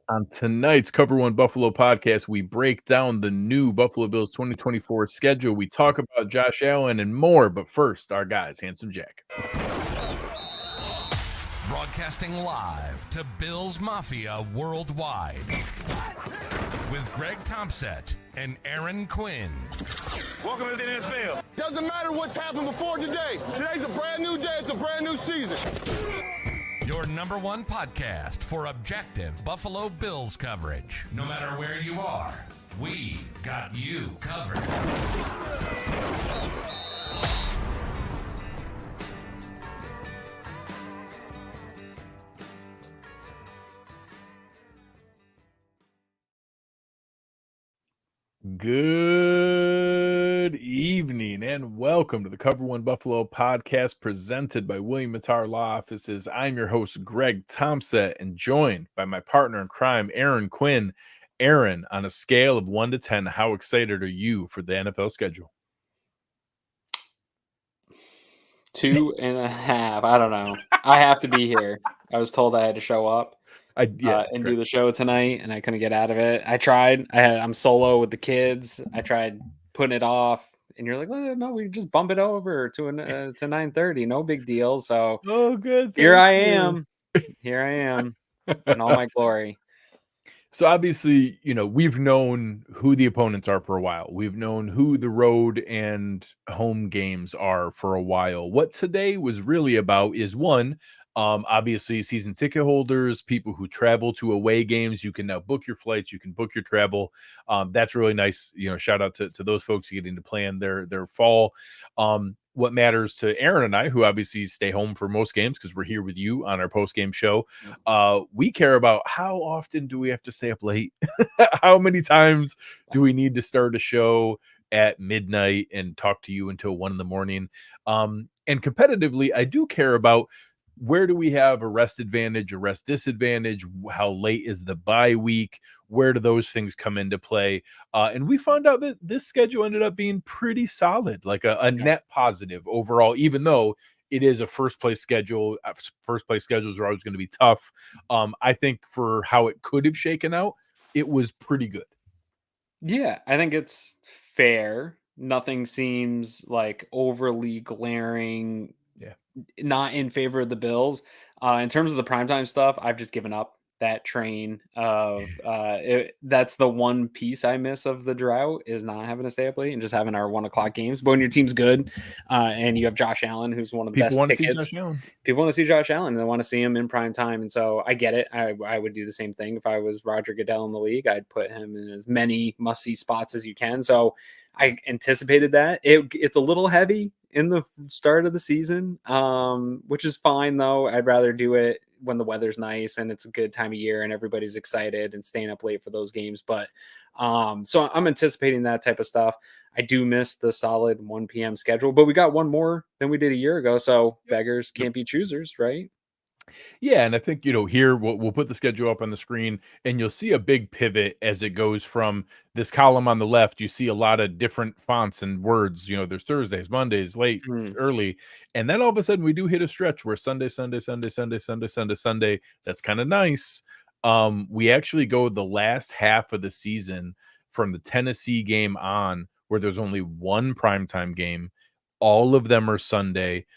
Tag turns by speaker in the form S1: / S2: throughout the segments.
S1: On tonight's Cover One Buffalo podcast, we break down the new Buffalo Bills 2024 schedule. We talk about Josh Allen and more, but first, our guys, Handsome Jack.
S2: Broadcasting live to Bills Mafia worldwide with Greg Tompsett and Aaron Quinn.
S3: Welcome to the NFL. Doesn't matter what's happened before today. Today's a brand new day. It's a brand new season.
S2: Your number one podcast for objective Buffalo Bills coverage. No matter where you are, we got you covered.
S1: Good evening and welcome to the Cover One Buffalo podcast presented by William Mattar Law Offices. I'm your host, Greg Tompsett, and joined by my partner in crime, Aaron Quinn. Aaron, on a scale of 1 to 10, how excited are you for the NFL schedule?
S4: 2.5. I don't know. I have to be here. I was told I had to show up and do the show tonight, and I couldn't get out of it. I tried. I'm solo with the kids. I tried putting it off, and you're like, well, no, we just bump it over to 9:30. No big deal. So
S1: good.
S4: Here I am in all my glory.
S1: So obviously, we've known who the opponents are for a while. We've known who the road and home games are for a while. What today was really about is one, obviously season ticket holders, people who travel to away games, you can now book your flights, you can book your travel. That's really nice. Shout out to those folks getting to plan their fall. What matters to Aaron and I, who obviously stay home for most games because we're here with you on our post-game show, we care about how often do we have to stay up late? How many times do we need to start a show at midnight and talk to you until 1 a.m? And competitively, I do care about where do we have a rest advantage, a rest disadvantage? How late is the bye week? Where do those things come into play? And we found out that this schedule ended up being pretty solid, like a net positive overall, even though it is a first place schedule. First place schedules are always going to be tough. I think for how it could have shaken out, it was pretty good.
S4: Yeah, I think it's fair. Nothing seems like overly glaring. Not in favor of the Bills. In terms of the primetime stuff, I've just given up that train of that's the one piece I miss of the drought is not having to stay up late and just having our 1 o'clock games. But when your team's good and you have Josh Allen, who's one of the best tickets, people want to see Josh Allen and they want to see him in prime time. And so I get it. I would do the same thing if I was Roger Goodell in the league. I'd put him in as many must-see spots as you can. So I anticipated that. It's a little heavy in the start of the season, which is fine though. I'd rather do it when the weather's nice and it's a good time of year and everybody's excited and staying up late for those games. But so I'm anticipating that type of stuff. I do miss the solid 1 p.m. schedule, but we got one more than we did a year ago. So beggars can't be choosers, right?
S1: Yeah, and I think, here we'll put the schedule up on the screen and you'll see a big pivot as it goes from this column on the left. You see a lot of different fonts and words. There's Thursdays, Mondays, late, early. And then all of a sudden we do hit a stretch where Sunday. That's kind of nice. We actually go the last half of the season from the Tennessee game on where there's only one primetime game. All of them are Sunday.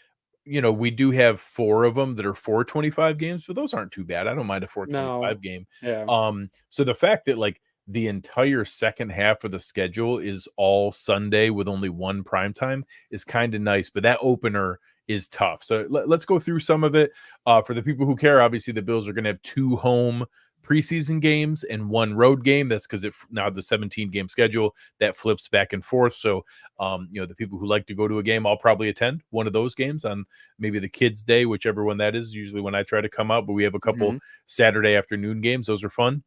S1: We do have 4 of them that are 425 games, but those aren't too bad. I don't mind a 425 game.
S4: Yeah.
S1: So the fact that like the entire second half of the schedule is all Sunday with only one primetime is kind of nice, but that opener is tough. So let's go through some of it. For the people who care, obviously the Bills are going to have 2 home preseason games and 1 road game. That's because now the 17-game schedule that flips back and forth. So, the people who like to go to a game, I'll probably attend one of those games on maybe the kids' day, whichever one that is. Usually when I try to come out, but we have a couple Saturday afternoon games. Those are fun.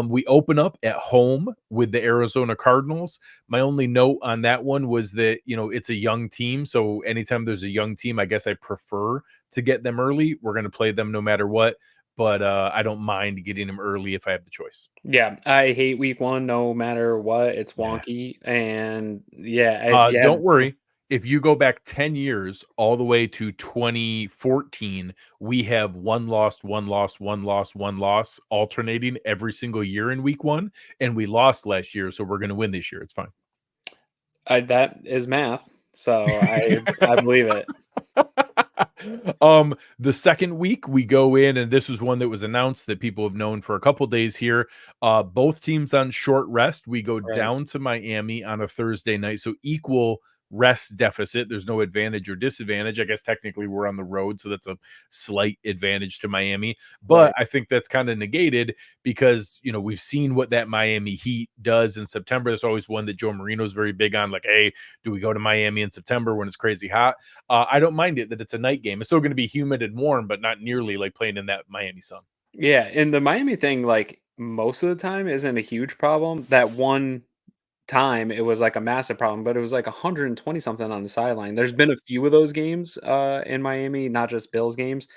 S1: We open up at home with the Arizona Cardinals. My only note on that one was that, it's a young team. So anytime there's a young team, I guess I prefer to get them early. We're going to play them no matter what. But I don't mind getting them early if I have the choice.
S4: Yeah, I hate week 1 no matter what. It's wonky. And
S1: don't worry. if you go back 10 years all the way to 2014, we have one loss, one loss, one loss, one loss alternating every single year in week 1, and we lost last year, so we're gonna win this year. It's fine.
S4: That is math, so I believe it.
S1: The second week we go in, and this is one that was announced that people have known for a couple days here. Both teams on short rest. We go
S4: Right.
S1: down to Miami on a Thursday night, so equal rest deficit. There's no advantage or disadvantage. I guess technically we're on the road, so that's a slight advantage to Miami. But
S4: Right.
S1: I think that's kind of negated because we've seen what that Miami Heat does in September. There's always one that Joe Marino's very big on, like, hey, do we go to Miami in September when it's crazy hot? I don't mind it that it's a night game. It's still going to be humid and warm, but not nearly like playing in that Miami sun.
S4: Yeah, and the Miami thing, like, most of the time isn't a huge problem. That one time, it was, like, a massive problem, but it was, like, 120 something on the sideline. There's been a few of those games, in Miami, not just Bills games,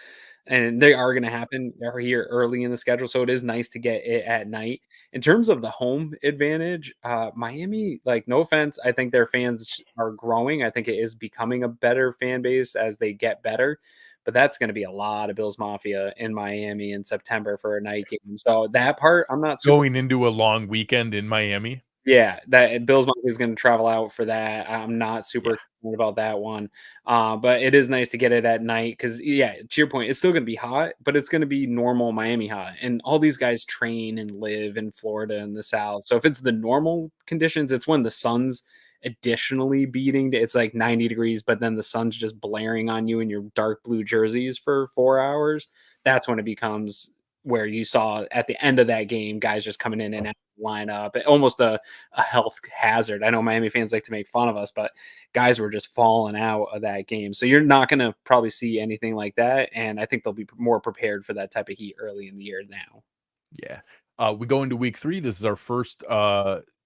S4: and they are gonna happen here early in the schedule, so it is nice to get it at night. In terms of the home advantage, Miami, like, no offense, I think their fans are growing. I think it is becoming a better fan base as they get better, but that's gonna be a lot of Bills Mafia in Miami in September for a night game. So that part, I'm not super.
S1: Going into a long weekend in Miami.
S4: Yeah, that Bills Mafia is gonna travel out for that. I'm not
S1: Yeah.
S4: super concerned about that one. But it is nice to get it at night because, yeah, to your point, it's still gonna be hot, but it's gonna be normal Miami hot. And all these guys train and live in Florida and the South. So if it's the normal conditions, it's when the sun's additionally beating. It's like 90 degrees, but then the sun's just blaring on you in your dark blue jerseys for 4 hours. That's when it becomes where you saw at the end of that game, guys just coming in and out of the lineup, almost a health hazard. I know Miami fans like to make fun of us, but guys were just falling out of that game. So you're not going to probably see anything like that. And I think they'll be more prepared for that type of heat early in the year now.
S1: Yeah. We go into week 3. This is our first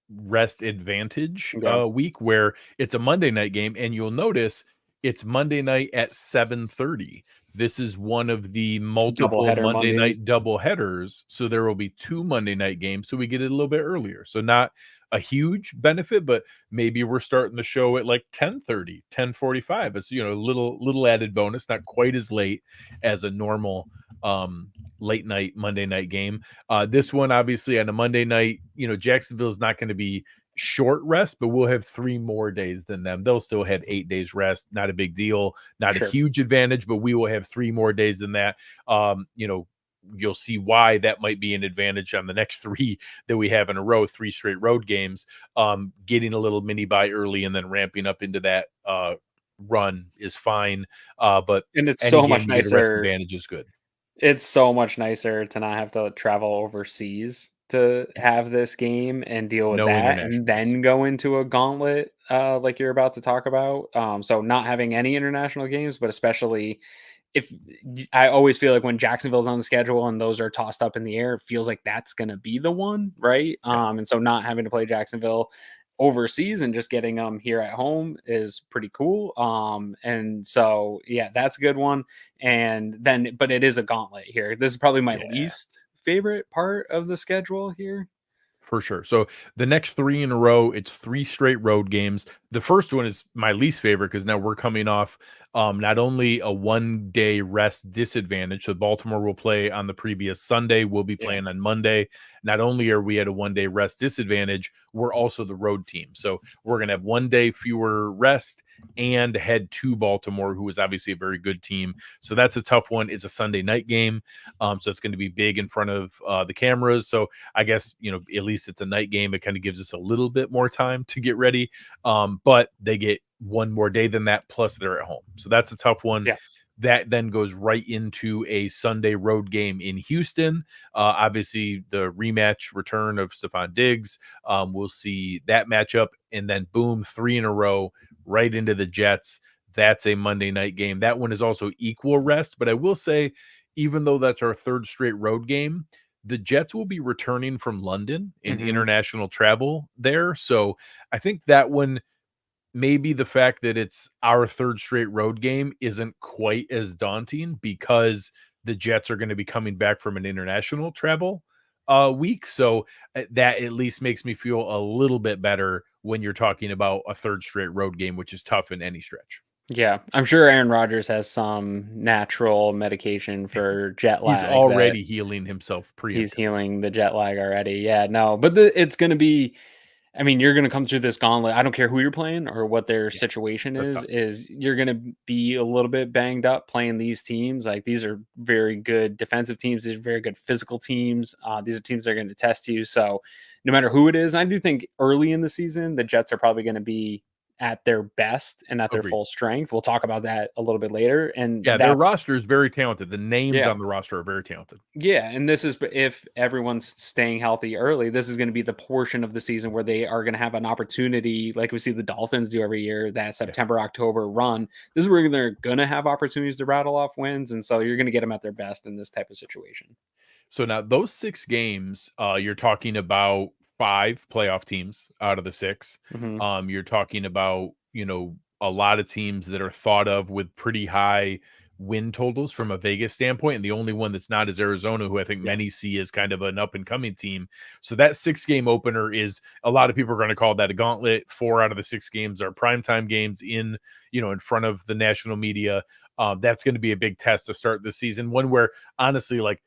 S1: rest advantage
S4: Okay.
S1: week where it's a Monday night game, and you'll notice it's Monday night at 7:30. This is one of the multiple
S4: Doubleheader
S1: Monday
S4: Mondays.
S1: night double headers, so there will be 2 Monday night games, so we get it a little bit earlier. So not a huge benefit, but maybe we're starting the show at like 10:30, 10:45. It's a little added bonus, not quite as late as a normal late night Monday night game. This one, obviously, on a Monday night, Jacksonville is not going to be short rest, but we'll have 3 more days than them. They'll still have 8 days rest. Not a big deal, not a
S4: Sure.
S1: huge advantage, but we will have 3 more days than that. You'll see why that might be an advantage on the next 3 that we have in a row, 3 straight road games. Getting a little mini bye early and then ramping up into that run is fine. But
S4: And it's
S1: any
S4: so
S1: game
S4: much
S1: you get a rest
S4: nicer.
S1: advantage is good.
S4: It's so much nicer to not have to travel overseas to have
S1: Yes.
S4: this game and deal with
S1: No
S4: that and
S1: internationals.
S4: then go into a gauntlet, like you're about to talk about. So not having any international games, but especially if I always feel like when Jacksonville's on the schedule and those are tossed up in the air, it feels like that's going to be the one, right?
S1: Yeah,
S4: And so not having to play Jacksonville overseas and just getting them here at home is pretty cool. And so yeah, that's a good one. And then, but it is a gauntlet here. This is probably my
S1: yeah.
S4: least favorite part of the schedule here.
S1: For sure. So the next 3 in a row, it's 3 straight road games. The first one is my least favorite because now we're coming off not only a 1-day rest disadvantage. So Baltimore will play on the previous Sunday. We'll be
S4: Yeah.
S1: playing on Monday. Not only are we at a 1-day rest disadvantage, we're also the road team. So we're going to have 1 day fewer rest and head to Baltimore, who is obviously a very good team. So that's a tough one. It's a Sunday night game. So it's going to be big in front of the cameras. So I guess, at least it's a night game. It kind of gives us a little bit more time to get ready. But they get 1 more day than that, plus they're at home. So that's a tough one.
S4: Yeah.
S1: That then goes right into a Sunday road game in Houston. Obviously, the rematch return of Stephon Diggs. We'll see that matchup. And then, boom, 3 in a row right into the Jets. That's a Monday night game. That one is also equal rest. But I will say, even though that's our 3rd straight road game, the Jets will be returning from London in
S4: Hmm.
S1: international travel there. So I think that one, maybe the fact that it's our 3rd straight road game isn't quite as daunting because the Jets are going to be coming back from an international travel. week. So that at least makes me feel a little bit better when you're talking about a third straight road game, which is tough in any stretch.
S4: Yeah, I'm sure Aaron Rodgers has some natural medication for jet
S1: He's
S4: lag that
S1: already healing himself
S4: he's
S1: preemptively.
S4: healing the jet lag already. Yeah, no, but it's going to be. I mean, you're going to come through this gauntlet. I don't care who you're playing or what their
S1: Yeah,
S4: situation
S1: that's tough.
S4: is you're going to be a little bit banged up playing these teams. Like these are very good defensive teams. These are very good physical teams. These are teams that are going to test you. So no matter who it is, I do think early in the season, the Jets are probably going to be at their best and at their
S1: Agreed.
S4: full strength. We'll talk about that a little bit later. And
S1: Yeah, their
S4: that's,
S1: roster is very talented. The names
S4: yeah.
S1: on the roster are very talented.
S4: Yeah, and this is if everyone's staying healthy early, this is going to be the portion of the season where they are going to have an opportunity, like we see the Dolphins do every year, that September, October run. This is where they're going to have opportunities to rattle off wins, and so you're going to get them at their best in this type of situation.
S1: So now those 6 games, you're talking about 5 playoff teams out of the 6.
S4: Mm-hmm.
S1: You're talking about, a lot of teams that are thought of with pretty high win totals from a Vegas standpoint, and the only one that's not is Arizona, who I think many see as kind of an up and coming team. So that 6-game opener is a lot of people are going to call that a gauntlet. 4 out of the 6 games are primetime games in front of the national media. That's going to be a big test to start the season. One where honestly, like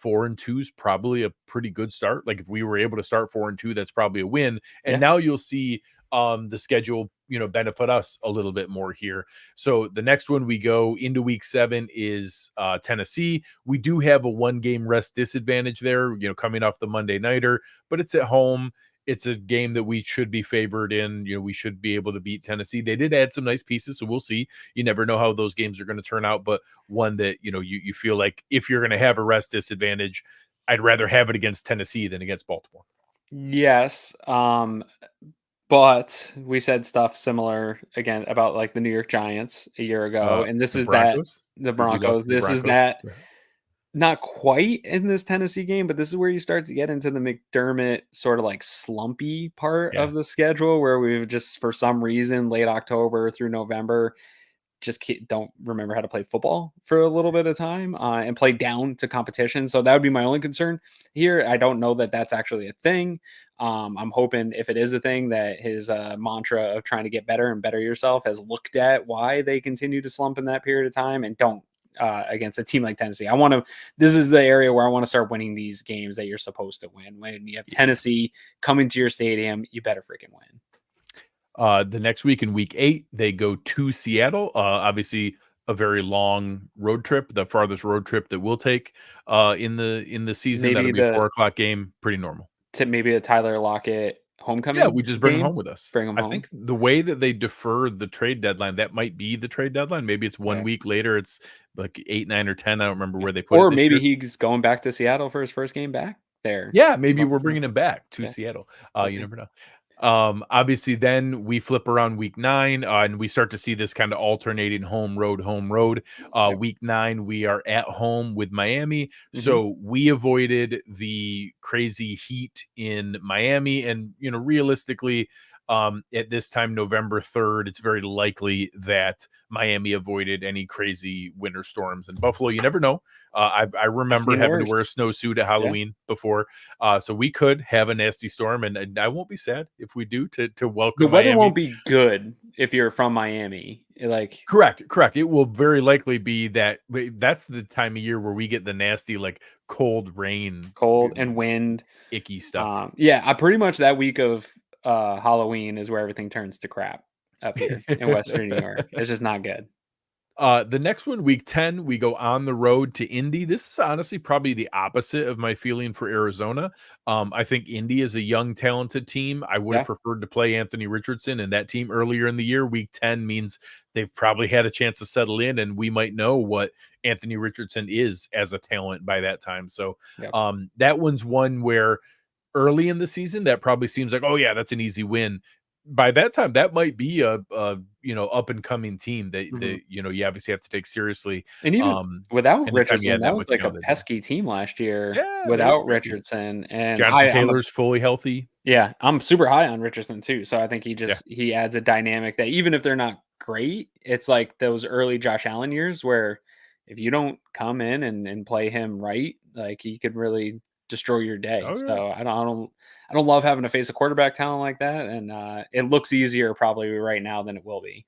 S1: 4-2 is probably a pretty good start. Like if we were able to start 4-2, that's probably a win. And now you'll see the schedule, benefit us a little bit more here. So the next one we go into week 7 is Tennessee. We do have a 1-game rest disadvantage there, coming off the Monday nighter, but it's at home. It's a game that we should be favored in. We should be able to beat Tennessee. They did add some nice pieces, so we'll see. You never know how those games are going to turn out, but one that, you feel like if you're going to have a rest disadvantage, I'd rather have it against Tennessee than against Baltimore.
S4: Yes. But we said stuff similar again about like the New York Giants a year ago, and this
S1: The
S4: is that
S1: Broncos?
S4: the
S1: We lost
S4: Broncos.
S1: to the
S4: This is
S1: Broncos?
S4: that
S1: Yeah.
S4: not quite in this Tennessee game, but this is where you start to get into the McDermott sort of like slumpy part
S1: Yeah.
S4: of the schedule where we've just for some reason late October through November just don't remember how to play football for a little bit of time and play down to competition. So that would be my only concern here. I don't know that that's actually a thing. I'm hoping if it is a thing that his mantra of trying to get better and better yourself has looked at why they continue to slump in that period of time and don't against a team like Tennessee. This is the area where I want to start winning these games that you're supposed to win. When you have Tennessee coming to your stadium, you better freaking win.
S1: The next week in week 8, they go to Seattle. Obviously a very long road trip, the farthest road trip that we'll take in the season.
S4: Maybe
S1: That'll be a 4:00 game, pretty normal.
S4: Maybe a Tyler Lockett homecoming.
S1: Yeah, we just bring him
S4: game.
S1: home with us.
S4: Bring him
S1: I
S4: home.
S1: think the way that they deferred the trade deadline, that might be the trade deadline. Maybe it's 1 week later. It's like 8, 9, or 10. I don't remember where they put it.
S4: Or
S1: this
S4: maybe
S1: year.
S4: he's going back to Seattle for his first game back there.
S1: Yeah, maybe we're bringing him back to
S4: Yeah.
S1: Seattle.
S4: We'll
S1: You
S4: see.
S1: never know. Obviously then we flip around week 9 and we start to see this kind of alternating home road. Week 9 we are at home with Miami. So we avoided the crazy heat in Miami, and realistically at this time, November 3rd, it's very likely that Miami avoided any crazy winter storms. In Buffalo, you never know. I remember having to wear a snowsuit at Halloween before. So we could have a nasty storm, and I won't be sad if we do to welcome
S4: The weather
S1: Miami.
S4: won't be good if you're from Miami.
S1: Correct. It will very likely be that. That's the time of year where we get the nasty, like cold rain,
S4: cold and wind,
S1: icky stuff.
S4: I pretty much that week of Halloween is where everything turns to crap up here in Western New York. It's just not good.
S1: The next one, week 10, we go on the road to Indy. This is honestly probably the opposite of my feeling for Arizona. I think Indy is a young, talented team. I would have preferred to play Anthony Richardson and that team earlier in the year. Week 10 means they've probably had a chance to settle in, and we might know what Anthony Richardson is as a talent by that time. So that one's one where early in the season, that probably seems like, oh yeah, that's an easy win. By that time, that might be a up and coming team that you obviously have to take seriously.
S4: And even without Richardson, that was like a
S1: talent.
S4: pesky team last year.
S1: Yeah,
S4: without Richardson, and
S1: Jonathan Taylor's fully healthy.
S4: Yeah, I'm super high on Richardson too. So I think he adds a dynamic that even if they're not great, it's like those early Josh Allen years where if you don't come in and play him right, like he could really destroy your day.
S1: Oh, yeah.
S4: So I don't love having to face a quarterback talent like that, and it looks easier probably right now than it will be.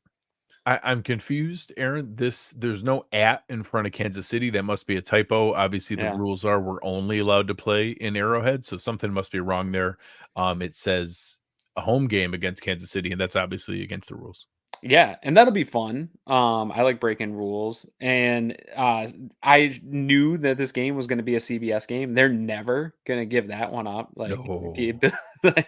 S1: I'm confused, Aaron. There's no at in front of Kansas City. That must be a typo. Obviously, the
S4: Yeah.
S1: rules are we're only allowed to play in Arrowhead, so something must be wrong there. It says a home game against Kansas City, and that's obviously against the rules.
S4: Yeah, and that'll be fun. I like breaking rules, and I knew that this game was going to be a CBS game. They're never going to give that one up.
S1: No,
S4: Like,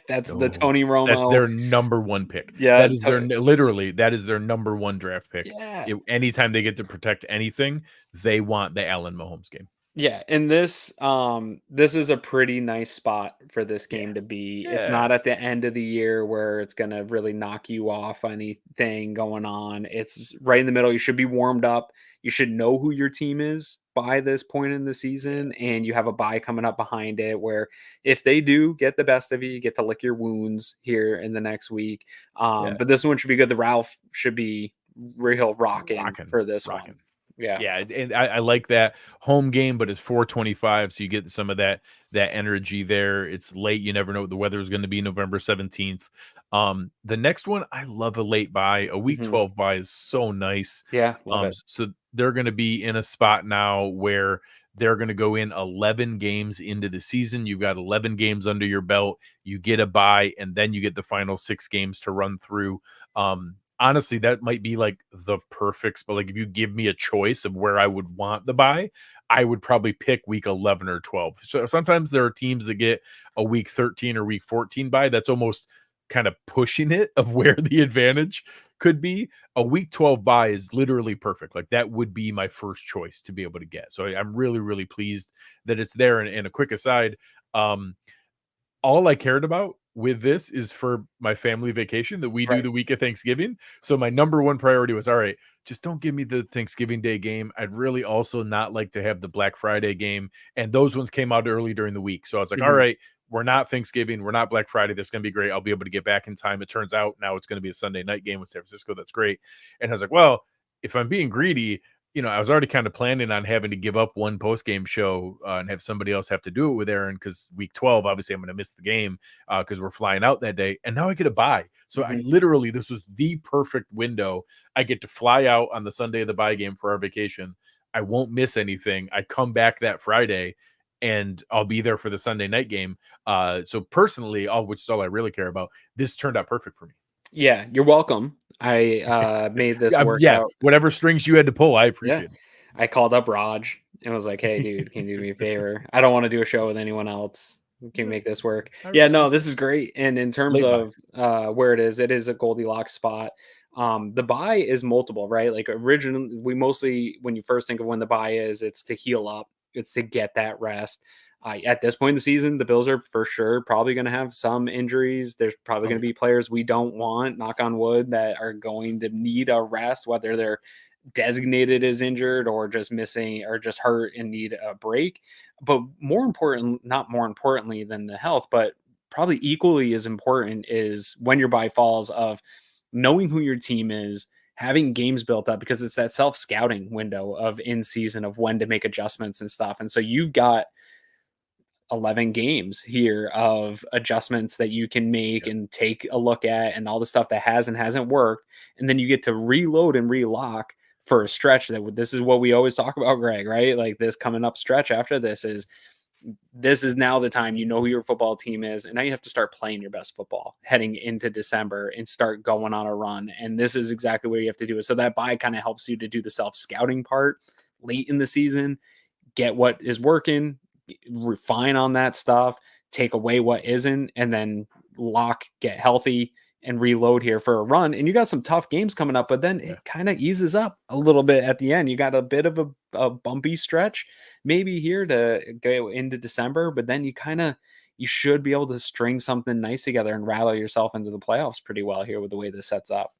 S4: that's the
S1: no,
S4: Tony
S1: that's
S4: Romo.
S1: their number one pick.
S4: Yeah,
S1: That is their literally that is their number one draft pick.
S4: yeah,
S1: Anytime they get to protect anything, they want the Allen Mahomes game.
S4: yeah. And this is a pretty nice spot for this
S1: Yeah,
S4: game to be. It's
S1: yeah,
S4: not at the end of the year where it's going to really knock you off anything going on. It's right in the middle. You should be warmed up. You should know who your team is by this point in the season, and you have a bye coming up behind it where if they do get the best of you, you get to lick your wounds here in the next week.
S1: yeah.
S4: But this one should be good. The Ralph should be real rocking
S1: Rocking,
S4: for this
S1: rocking.
S4: one. Yeah.
S1: Yeah, and I like that home game, but it's 4:25, so you get some of that energy there. It's late. You never know what the weather is going to be November 17th. The next one, I love a late bye. A week
S4: Mhm.
S1: 12 bye is so nice.
S4: Yeah, love it.
S1: So they're going to be in a spot now where they're going to go in 11 games into the season. You've got 11 games under your belt. You get a bye, and then you get the final 6 games to run through. Honestly, that might be like the perfect spot. Like if you give me a choice of where I would want the bye, I would probably pick week 11 or 12. So sometimes there are teams that get a week 13 or week 14 bye. That's almost kind of pushing it of where the advantage could be. A week 12 bye is literally perfect. Like that would be my first choice to be able to get. So I'm really, really pleased that it's there. And a quick aside, um, all I cared about with this is for my family vacation that we do
S4: Right.
S1: the week of Thanksgiving. So my number one priority was, all right, just don't give me the Thanksgiving Day game. I'd really also not like to have the Black Friday game. And those ones came out early during the week. So I was like, all
S4: Mhm.
S1: right, we're not Thanksgiving. We're not Black Friday. That's going to be great. I'll be able to get back in time. It turns out now it's going to be a Sunday night game with San Francisco. That's great. And I was like, well, if I'm being greedy, I was already kind of planning on having to give up one post game show and have somebody else have to do it with Aaron because week 12, obviously, I'm going to miss the game because we're flying out that day. And now I get a bye. So I
S4: Mhm.
S1: literally, this was the perfect window. I get to fly out on the Sunday of the bye game for our vacation. I won't miss anything. I come back that Friday and I'll be there for the Sunday night game. So personally, which is all I really care about, this turned out perfect for me.
S4: Yeah, you're welcome. I made this work
S1: Yeah,
S4: out.
S1: whatever strings you had to pull, I
S4: Yeah.
S1: appreciate it.
S4: I called up Raj and was like, "Hey, dude, can you do me a favor? I don't want to do a show with anyone else. Can you
S1: Yeah,
S4: make this work?"
S1: I
S4: Yeah, no,
S1: respect
S4: this is great. And in terms
S1: late bye.
S4: of where it is a Goldilocks spot. The buy is multiple, right? Like originally, we mostly when you first think of when the buy is, it's to heal up, it's to get that rest. At this point in the season, the Bills are for sure probably going to have some injuries. There's probably
S1: Oh,
S4: going to
S1: yeah.
S4: be players we don't want, knock on wood, that are going to need a rest, whether they're designated as injured or just missing or just hurt and need a break. But more important, not more importantly than the health, but probably equally as important is when your bye falls of knowing who your team is, having games built up because it's that self scouting window of in season of when to make adjustments and stuff. And so you've got 11 games here of adjustments that you can make
S1: Yep.
S4: and take a look at and all the stuff that has and hasn't worked. And then you get to reload and relock for a stretch this is what we always talk about, Greg, right? Like this coming up stretch after this is now the time you know who your football team is. And now you have to start playing your best football heading into December and start going on a run. And this is exactly where you have to do it. So that bye kind of helps you to do the self scouting part late in the season, get what is working, refine on that stuff, take away what isn't, and then get healthy and reload here for a run. And you got some tough games coming up, but then
S1: Yeah.
S4: it kind of eases up a little bit at the end. You got a bit of a bumpy stretch maybe here to go into December, but then you should be able to string something nice together and rattle yourself into the playoffs pretty well here with the way this sets up.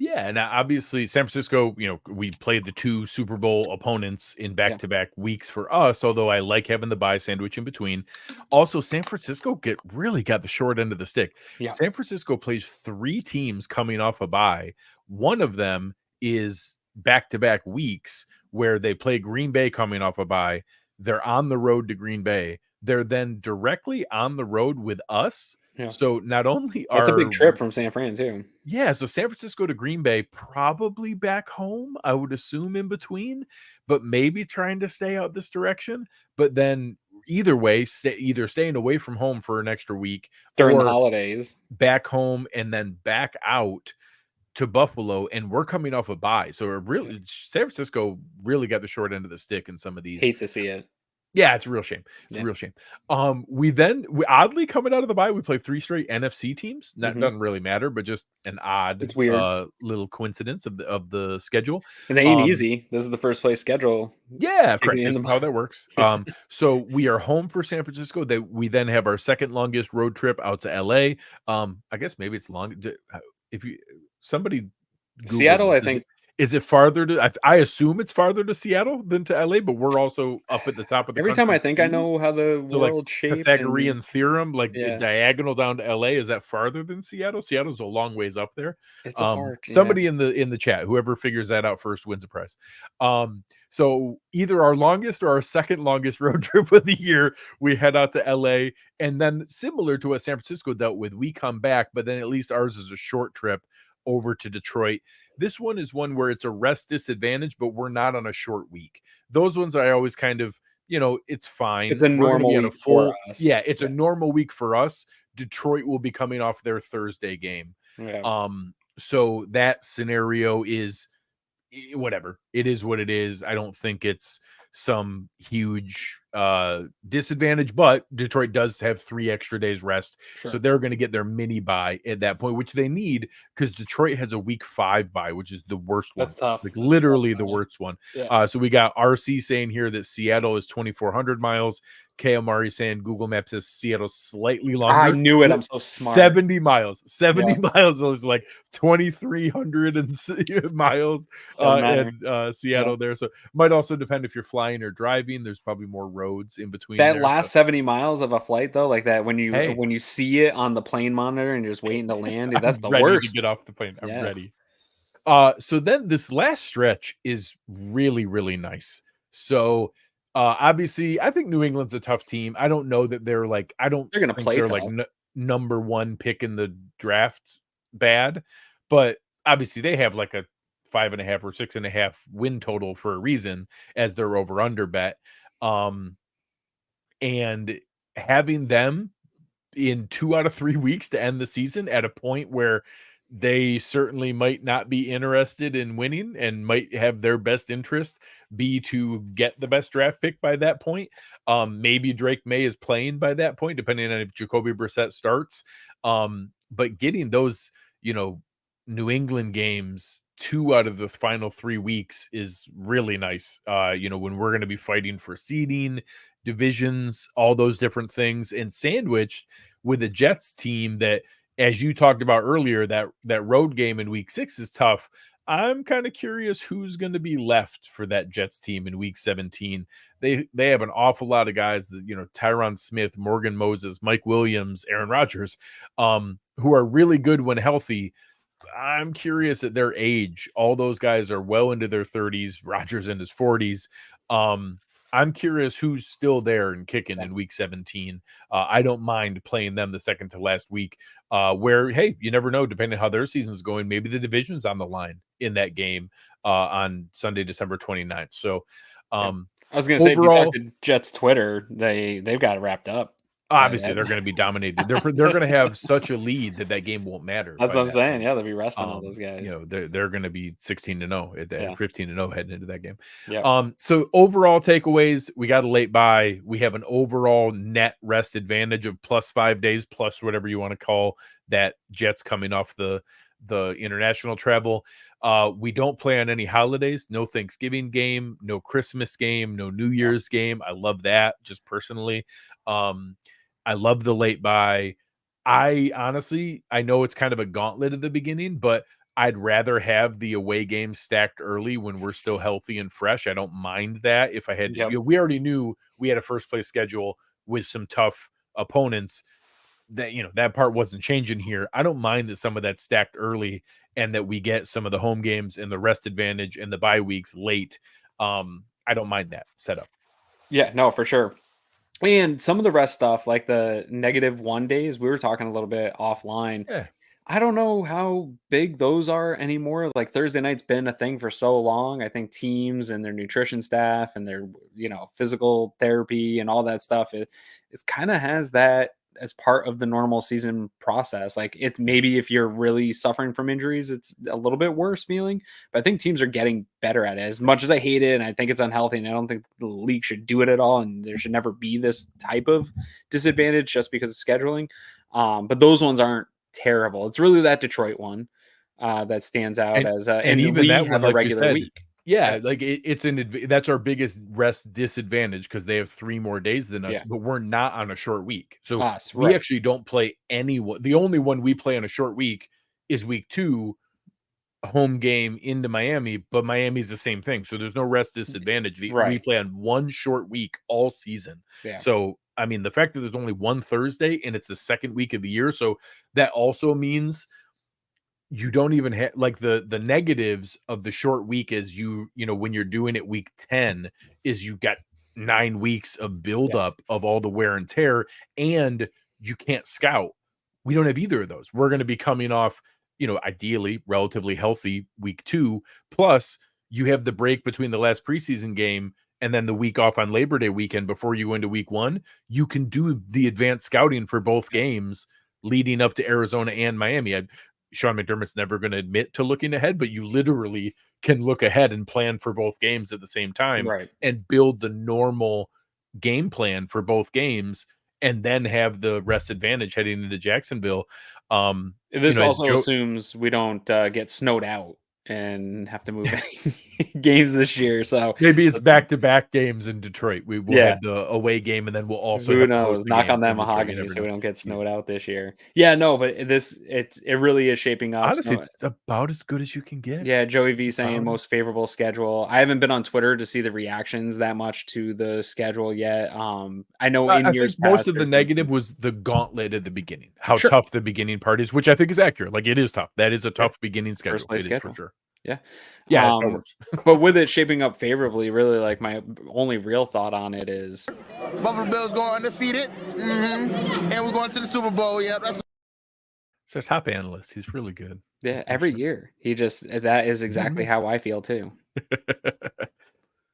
S1: Yeah, and obviously San Francisco, we played the 2 Super Bowl opponents in
S4: Yeah.
S1: back-to-back weeks for us, although I like having the bye sandwich in between. Also, San Francisco really got the short end of the stick.
S4: Yeah.
S1: San Francisco plays 3 teams coming off a bye. One of them is back-to-back weeks where they play Green Bay coming off a bye. They're on the road to Green Bay. They're then directly on the road with us.
S4: Yeah.
S1: So not only
S4: That's a
S1: are
S4: big trip from San Fran too.
S1: yeah, so San Francisco to Green Bay, probably back home, I would assume in between, but maybe trying to stay out this direction. But then either way, either staying away from home for an extra week
S4: During the
S1: or
S4: holidays.
S1: back home and then back out to Buffalo. And we're coming off a bye. So it really, San Francisco really got the short end of the stick in some of these.
S4: Hate to see it.
S1: Yeah, it's a real shame. It's a real shame. We oddly coming out of the bye, we played 3 straight NFC teams. That doesn't really matter, but just an odd,
S4: it's weird
S1: little coincidence of the schedule.
S4: And it ain't easy. This is the first place schedule.
S1: Yeah, correct. This is how that works. So we are home for San Francisco. That we then have our second longest road trip out to LA. I guess maybe it's long. If you somebody Google
S4: Seattle,
S1: this,
S4: I think.
S1: Is it farther to? I assume it's farther to Seattle than to LA, but we're also up at the top of the.
S4: Every time
S1: country
S4: I think
S1: too.
S4: I know how the
S1: So
S4: world
S1: like
S4: shaped.
S1: Pythagorean theorem, like diagonal down to LA, is that farther than Seattle? Seattle's a long ways up there.
S4: It's a far.
S1: Somebody in the chat, whoever figures that out first wins a prize. So either our longest or our second longest road trip of the year, we head out to LA, and then similar to what San Francisco dealt with, we come back, but then at least ours is a short trip over to Detroit. This one is one where it's a rest disadvantage, but we're not on a short week. Those ones I always kind of, it's fine.
S4: It's a normal week for us.
S1: Yeah, it's a normal week for us. Detroit will be coming off their Thursday game.
S4: Yeah.
S1: So that scenario is whatever. It is what it is. I don't think it's some huge disadvantage, but Detroit does have 3 extra days rest. Sure. So they're going to get their mini bye at that point, which they need because Detroit has a week 5 bye, which is the worst one.
S4: That's tough.
S1: Like literally the worst one.
S4: Yeah.
S1: So we got RC saying here that Seattle is 2,400 miles. KMRE saying Google Maps says Seattle slightly longer.
S4: I knew it. I'm so smart.
S1: 70 miles. 70 miles. It was like 2,300 miles in Seattle there. So might also depend if you're flying or driving. There's probably more roads in between.
S4: That last 70 miles of a flight, though, like that when you see it on the plane monitor and you're just waiting to land, dude, that's the worst.
S1: To get off the plane. I'm ready. So then this last stretch is really, really nice. So obviously, I think New England's a tough team. I don't know that they're like, they're going to play. They're tough. Like number 1 pick in the draft bad, but obviously they have like a 5.5 or 6.5 win total for a reason as their over under bet. And having them in 2 out of 3 weeks to end the season at a point where they certainly might not be interested in winning and might have their best interest be to get the best draft pick by that point. Maybe Drake May is playing by that point, depending on if Jacoby Brissett starts. But getting those, New England games 2 out of the final 3 weeks is really nice. When we're going to be fighting for seeding, divisions, all those different things, and sandwiched with a Jets team that, as you talked about earlier, that road game in week 6 is tough. I'm kind of curious who's going to be left for that Jets team in week 17. They have an awful lot of guys that, Tyron Smith, Morgan Moses, Mike Williams, Aaron Rodgers, who are really good when healthy. I'm curious at their age. All those guys are well into their 30s, Rodgers in his 40s. I'm curious who's still there and kicking in week 17. I don't mind playing them the second to last week where, hey, you never know, depending on how their season's going, maybe the division's on the line in that game on Sunday, December 29th. So
S4: I was going to say, if you talk to Jets Twitter, they've got it wrapped up.
S1: Obviously, they're going to be dominated. They're going to have such a lead that game won't matter.
S4: That's what I'm saying. Yeah, they'll be resting all those guys.
S1: They're going to be 16-0 at 15-0 heading into that game.
S4: Yeah.
S1: So overall takeaways, we got a late bye. We have an overall net rest advantage of plus 5 days, plus whatever you want to call that. Jets coming off the international travel. We don't play on any holidays. No Thanksgiving game, no Christmas game, no New Year's game. I love that, just personally. I love the late bye. I honestly, I know it's kind of a gauntlet at the beginning, but I'd rather have the away game stacked early when we're still healthy and fresh. I don't mind that. If I had, we already knew we had a first place schedule with some tough opponents. That that part wasn't changing here. I don't mind that some of that's stacked early and that we get some of the home games and the rest advantage and the bye weeks late. I don't mind that setup.
S4: Yeah, no, for sure. And some of the rest stuff, like the -1 days, we were talking a little bit offline.
S1: Yeah.
S4: I don't know how big those are anymore. Like Thursday night's been a thing for so long. I think teams and their nutrition staff and their, physical therapy and all that stuff, it kind of has that as part of the normal season process. Like it maybe if you're really suffering from injuries, it's a little bit worse feeling. But I think teams are getting better at it. As much as I hate it and I think it's unhealthy and I don't think the league should do it at all, and there should never be this type of disadvantage just because of scheduling. But those ones aren't terrible. It's really that Detroit one that stands out
S1: And
S4: as
S1: and
S4: and
S1: even
S4: we
S1: that one,
S4: have a
S1: like you
S4: regular
S1: said,
S4: week.
S1: yeah, like it's that's our biggest rest disadvantage because they have 3 more days than us,
S4: Yeah.
S1: but we're not on a short week. So
S4: Us,
S1: we
S4: right.
S1: actually don't play anyone. The only one we play on a short week is week 2, home game into Miami, but Miami's the same thing. So there's no rest disadvantage. We
S4: Right.
S1: play on one short week all season.
S4: Yeah.
S1: So I mean, the fact that there's only one Thursday and it's the second week of the year, so that also means you don't even have like the negatives of the short week is when you're doing it week 10 is you got 9 weeks of
S4: Yes.
S1: buildup of all the wear and tear, and you can't scout. We don't have either of those. We're going to be coming off, ideally relatively healthy week 2, plus you have the break between the last preseason game and then the week off on Labor Day weekend before you go into week 1. You can do the advanced scouting for both games leading up to Arizona and Miami. Sean McDermott's never going to admit to looking ahead, but you literally can look ahead and plan for both games at the same time
S4: Right.
S1: and build the normal game plan for both games and then have the rest advantage heading into Jacksonville.
S4: This
S1: As
S4: also
S1: Joe,
S4: assumes we don't get snowed out and have to move any games this year. So
S1: maybe it's back-to-back games in Detroit. We will
S4: yeah,
S1: have the away game, and then we'll also
S4: who
S1: have to host
S4: knows?
S1: the
S4: Knock on
S1: game
S4: that
S1: in Detroit. You
S4: mahogany
S1: never
S4: so
S1: know.
S4: we don't get snowed out this year. Yeah, no, but it really is shaping up.
S1: Honestly,
S4: Snow.
S1: it's about as good as you can get.
S4: Yeah, Joey V saying
S1: About it.
S4: most favorable schedule. I haven't been on Twitter to see the reactions that much to the schedule yet. I know in
S1: I
S4: years
S1: think most
S4: past
S1: of the
S4: there's been some.
S1: negative was the gauntlet at the beginning, how
S4: Sure.
S1: tough the beginning part is, which I think is accurate. Like, it is tough. That is a
S4: Yeah.
S1: tough beginning
S4: First
S1: schedule.
S4: place
S1: It is for
S4: schedule.
S1: sure.
S4: Yeah.
S1: Yeah, that's how it works.
S4: But with it shaping up favorably, really like my only real thought on it is
S5: Buffalo Bills going undefeated. And we're going to the Super Bowl. Yeah, that's
S1: It's our top analyst. He's really good.
S4: yeah, every year. That is exactly
S1: missed.
S4: how I feel too.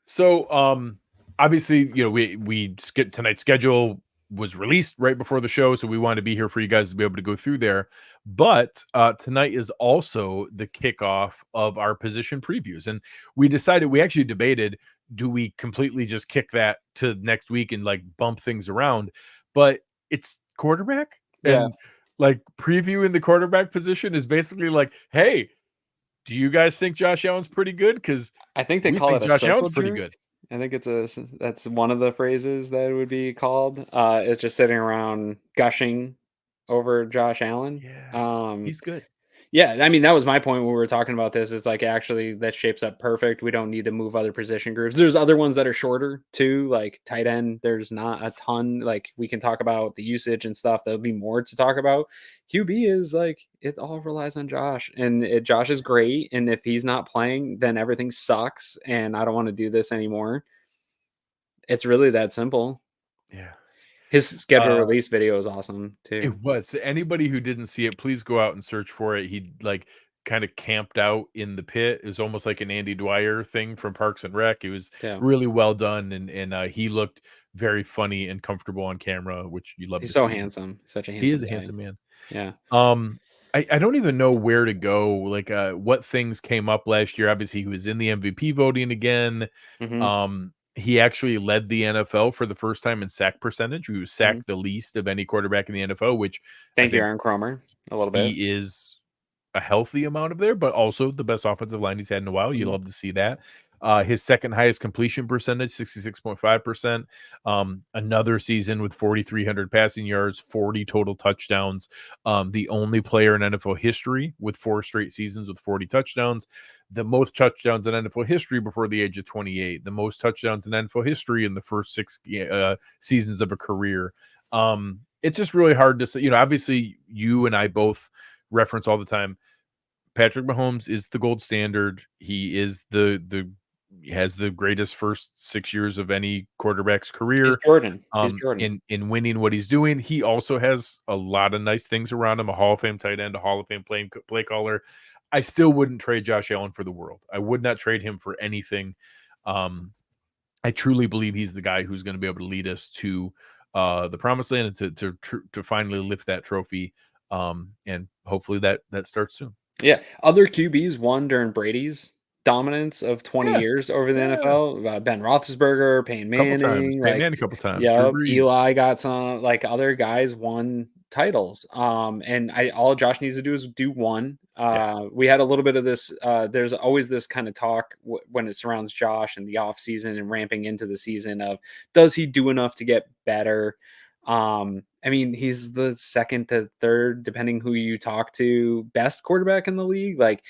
S1: So, obviously, we skip tonight's schedule was released right before the show, so we wanted to be here for you guys to be able to go through there. But tonight is also the kickoff of our position previews, and we actually debated, do we completely just kick that to next week and like bump things around? But it's quarterback,
S4: Yeah.
S1: and like previewing the quarterback position is basically like, hey, do you guys think Josh Allen's pretty good? Because
S4: I think they
S1: we
S4: call
S1: think
S4: it a
S1: Josh Allen's
S4: circle
S1: pretty
S4: jerk.
S1: good.
S4: I think that's one of the phrases that it would be called. It's just sitting around gushing over Josh Allen.
S1: Yeah, he's good.
S4: Yeah, I mean, that was my point when we were talking about this. It's like actually that shapes up perfect. We don't need to move other position groups. There's other ones that are shorter too, like tight end. There's not a ton. Like we can talk about the usage and stuff. There'll be more to talk about. QB is like it all relies on Josh, and Josh is great. And if he's not playing, then everything sucks. And I don't want to do this anymore. It's really that simple.
S1: Yeah.
S4: His schedule release video is awesome too.
S1: It was. So anybody who didn't see it, please go out and search for it. He like kind of camped out in the pit. It was almost like an Andy Dwyer thing from Parks and Rec. It was
S4: Yeah,
S1: really well done, and he looked very funny and comfortable on camera, which you love
S4: he's
S1: to
S4: so
S1: see.
S4: handsome. Such a
S1: He is
S4: handsome
S1: a
S4: guy.
S1: handsome man.
S4: Yeah.
S1: I don't even know where to go. Like, what things came up last year. Obviously, he was in the MVP voting again.
S4: Hmm.
S1: He actually led the NFL for the first time in sack percentage. He was
S4: Hmm.
S1: sacked the least of any quarterback in the NFL, which I
S4: Thank you,
S1: think
S4: Aaron Cromer. A little bit.
S1: he is a healthy amount of there, but also the best offensive line he's had in a while. You
S4: Mhm.
S1: love to see that. His second highest completion percentage, 66.5%. Another season with 4,300 passing yards, 40 total touchdowns. The only player in NFL history with 4 straight seasons with 40 touchdowns. The most touchdowns in NFL history before the age of 28. The most touchdowns in NFL history in the first 6 seasons of a career. It's just really hard to say. Obviously, you and I both reference all the time. Patrick Mahomes is the gold standard. He is the has the greatest first 6 years of any quarterback's career.
S4: He's Jordan. He's Jordan.
S1: In winning what he's doing. He also has a lot of nice things around him, a Hall of Fame tight end, a Hall of Fame play caller. I still wouldn't trade Josh Allen for the world. I would not trade him for anything. I truly believe he's the guy who's going to be able to lead us to the promised land and to finally lift that trophy. And hopefully that starts soon.
S4: Yeah. Other QBs won during Brady's dominance of 20 years over the NFL. Ben Roethlisberger, Peyton Manning,
S1: a couple times.
S4: Yeah, Eli got some. Like other guys won titles. And all Josh needs to do is do one. We had a little bit of this. There's always this kind of talk when it surrounds Josh and the offseason and ramping into the season of does he do enough to get better? I mean, he's the second to third, depending who you talk to, best quarterback in the league. Like,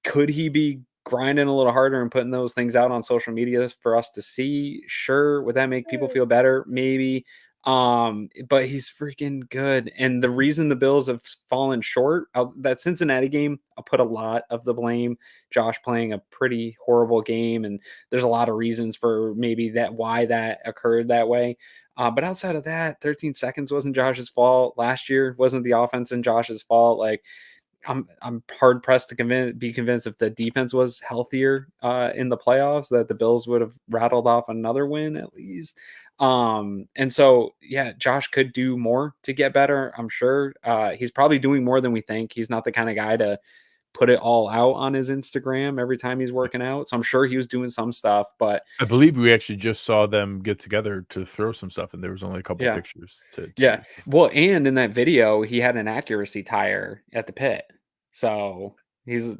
S4: could he be grinding a little harder and putting those things out on social media for us to see? Sure. Would that make people feel better? Maybe. But he's freaking good. And the reason the Bills have fallen short, that Cincinnati game, I'll put a lot of the blame. Josh playing a pretty horrible game, and there's a lot of reasons for maybe why that occurred that way. But outside of that, 13 seconds wasn't Josh's fault. Last year wasn't the offense in Josh's fault. Like, I'm hard pressed to be convinced if the defense was healthier in the playoffs that the Bills would have rattled off another win at least. And so, yeah, Josh could do more to get better. I'm sure he's probably doing more than we think. He's not the kind of guy to put it all out on his Instagram every time he's working out. So I'm sure he was doing some stuff, but
S1: I believe we actually just saw them get together to throw some stuff, and there was only a couple pictures to
S4: yeah. Well, and in that video, he had an accuracy tire at the pit. So he's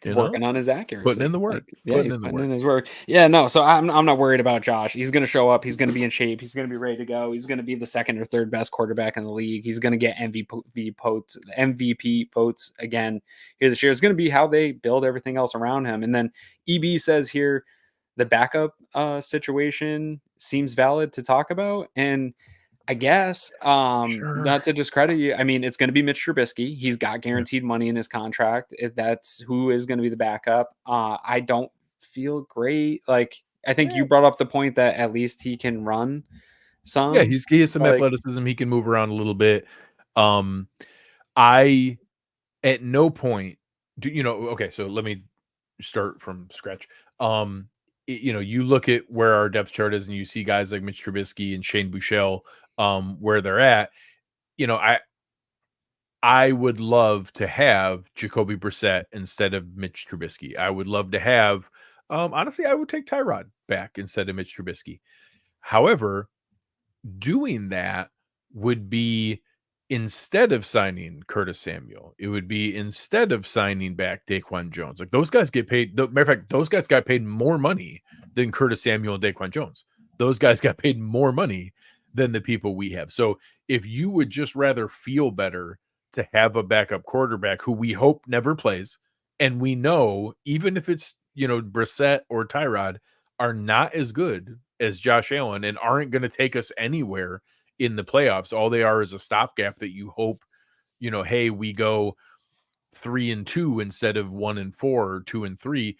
S4: working on his accuracy.
S1: Putting in the work.
S4: He's putting in his work. Yeah, no. So I'm not worried about Josh. He's going to show up. He's going to be in shape. He's going to be ready to go. He's going to be the second or third best quarterback in the league. He's going to get MVP votes again here this year. It's going to be how they build everything else around him. And then EB says here the backup situation seems valid to talk about. And I guess, not to discredit you. I mean, it's going to be Mitch Trubisky. He's got guaranteed money in his contract. That's who is going to be the backup. I don't feel great. Like, I think you brought up the point that at least he can run some.
S1: Yeah, he has some athleticism. He can move around a little bit. I, at no point okay, so let me start from scratch. You look at where our depth chart is and you see guys like Mitch Trubisky and Shane Buechele, where they're at. I would love to have Jacoby Brissett instead of Mitch Trubisky. I would love to have, honestly, I would take Tyrod back instead of Mitch Trubisky. However, doing that would be instead of signing Curtis Samuel, it would be instead of signing back Daquan Jones. Like, those guys get paid. Matter of fact, those guys got paid more money than Curtis Samuel and Daquan Jones. Those guys got paid more money than the people we have. So if you would just rather feel better to have a backup quarterback who we hope never plays, and we know even if it's, Brissett or Tyrod are not as good as Josh Allen and aren't going to take us anywhere in the playoffs. All they are is a stopgap that you hope, hey, we go 3-2 instead of 1-4 or 2-3.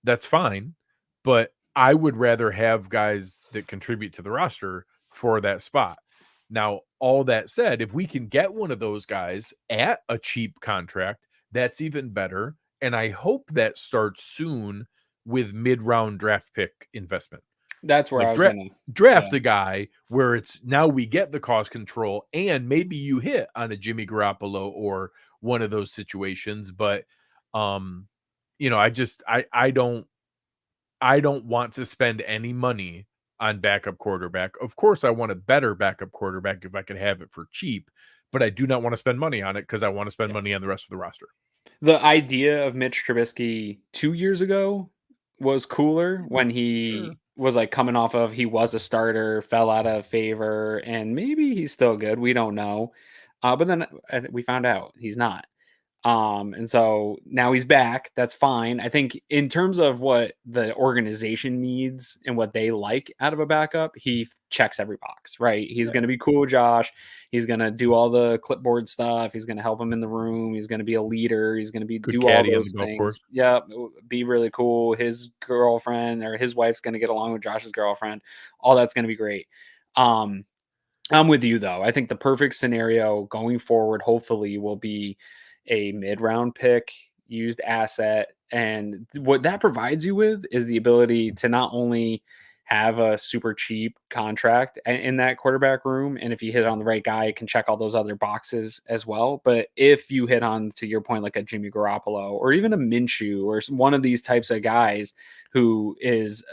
S1: That's fine. But I would rather have guys that contribute to the roster for that spot. Now, all that said, if we can get one of those guys at a cheap contract, that's even better. And I hope that starts soon with mid-round draft pick investment.
S4: That's where I was going to
S1: draft a guy where it's now we get the cost control and maybe you hit on a Jimmy Garoppolo or one of those situations. But, I don't want to spend any money on backup quarterback. Of course, I want a better backup quarterback if I could have it for cheap, but I do not want to spend money on it because I want to spend money on the rest of the roster.
S4: The idea of Mitch Trubisky 2 years ago was cooler when he was like coming off of, he was a starter, fell out of favor, and maybe he's still good. We don't know. But then we found out he's not. And so now he's back. That's fine. I think in terms of what the organization needs and what they like out of a backup, he checks every box, right? He's going to be cool with Josh. He's going to do all the clipboard stuff. He's going to help him in the room. He's going to be a leader. He's going to
S1: Good
S4: do all
S1: caddy on
S4: those
S1: the golf
S4: things.
S1: course.
S4: Yeah, be really cool. His girlfriend or his wife's going to get along with Josh's girlfriend. All that's going to be great. I'm with you though. I think the perfect scenario going forward, hopefully, will be a mid-round pick, used asset, and what that provides you with is the ability to not only have a super cheap contract in that quarterback room, and if you hit on the right guy, it can check all those other boxes as well. But if you hit on, to your point, like a Jimmy Garoppolo or even a Minshew or one of these types of guys who is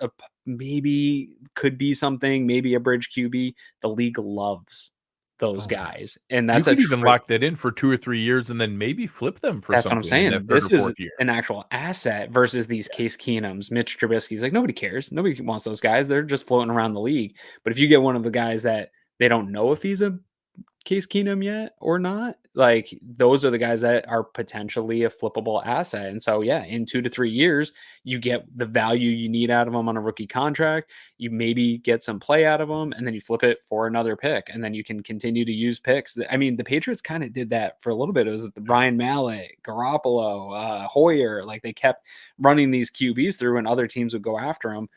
S4: maybe could be something, maybe a bridge QB, the league loves those guys, and
S1: You
S4: that's
S1: could even lock that in for 2 or 3 years and then maybe flip them for
S4: that's what I'm
S1: something in
S4: saying.
S1: that 3rd
S4: This
S1: or
S4: is
S1: 4th year.
S4: an actual asset versus these Case Keenums, Mitch Trubisky's. Like, nobody cares. Nobody wants those guys. They're just floating around the league. But if you get one of the guys that they don't know if he's a Case Keenum yet or not, like, those are the guys that are potentially a flippable asset. And so, yeah, in 2 to 3 years, you get the value you need out of them on a rookie contract. You maybe get some play out of them, and then you flip it for another pick, and then you can continue to use picks. I mean, the Patriots kind of did that for a little bit. It was the Ryan Mallett, Garoppolo, Hoyer. Like, they kept running these QBs through, and other teams would go after them.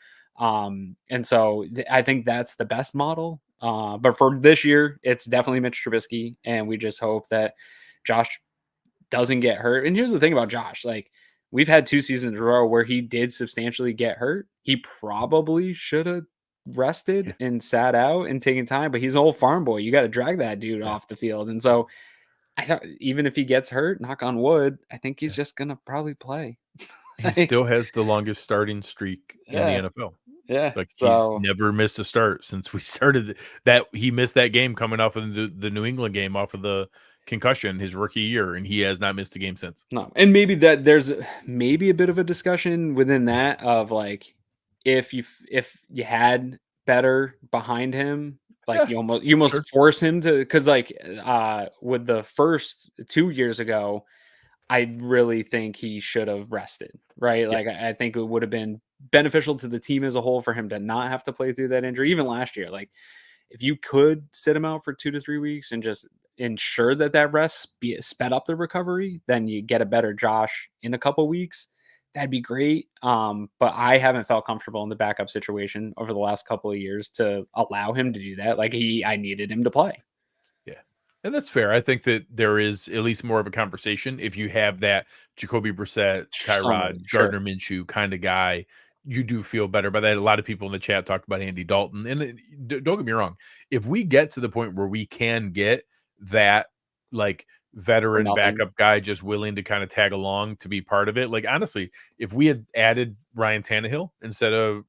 S4: And so I think that's the best model. But for this year, it's definitely Mitch Trubisky, and we just hope that Josh doesn't get hurt. And here's the thing about Josh, like, we've had 2 seasons in a row where he did substantially get hurt. He probably should have rested and sat out and taken time, but he's an old farm boy. You got to drag that dude off the field. And so even if he gets hurt, knock on wood, I think he's just going to probably play.
S1: He still has the longest starting streak in the NFL.
S4: Yeah.
S1: Like,
S4: So
S1: he's never missed a start since we started that. He missed that game coming off of the New England game off of the concussion his rookie year, and he has not missed a game since.
S4: no. And maybe that there's maybe a bit of a discussion within that of like, if you had better behind him, like
S1: Yeah,
S4: you almost
S1: sure.
S4: force him to, because like with the first 2 years ago, I really think he should have rested, right?
S1: Yeah.
S4: Like, I think it would have been beneficial to the team as a whole for him to not have to play through that injury. Even last year, like, if you could sit him out for 2 to 3 weeks and just ensure that rest sped up the recovery, then you get a better Josh in a couple weeks. That'd be great. But I haven't felt comfortable in the backup situation over the last couple of years to allow him to do that. Like, I needed him to play.
S1: Yeah. And that's fair. I think that there is at least more of a conversation if you have that Jacoby Brissett, Tyrod, Gardner Minshew kind of guy. You do feel better by that. A lot of people in the chat talked about Andy Dalton. And don't get me wrong. If we get to the point where we can get that, like, veteran backup guy just willing to kind of tag along to be part of it, like, honestly, if we had added Ryan Tannehill instead of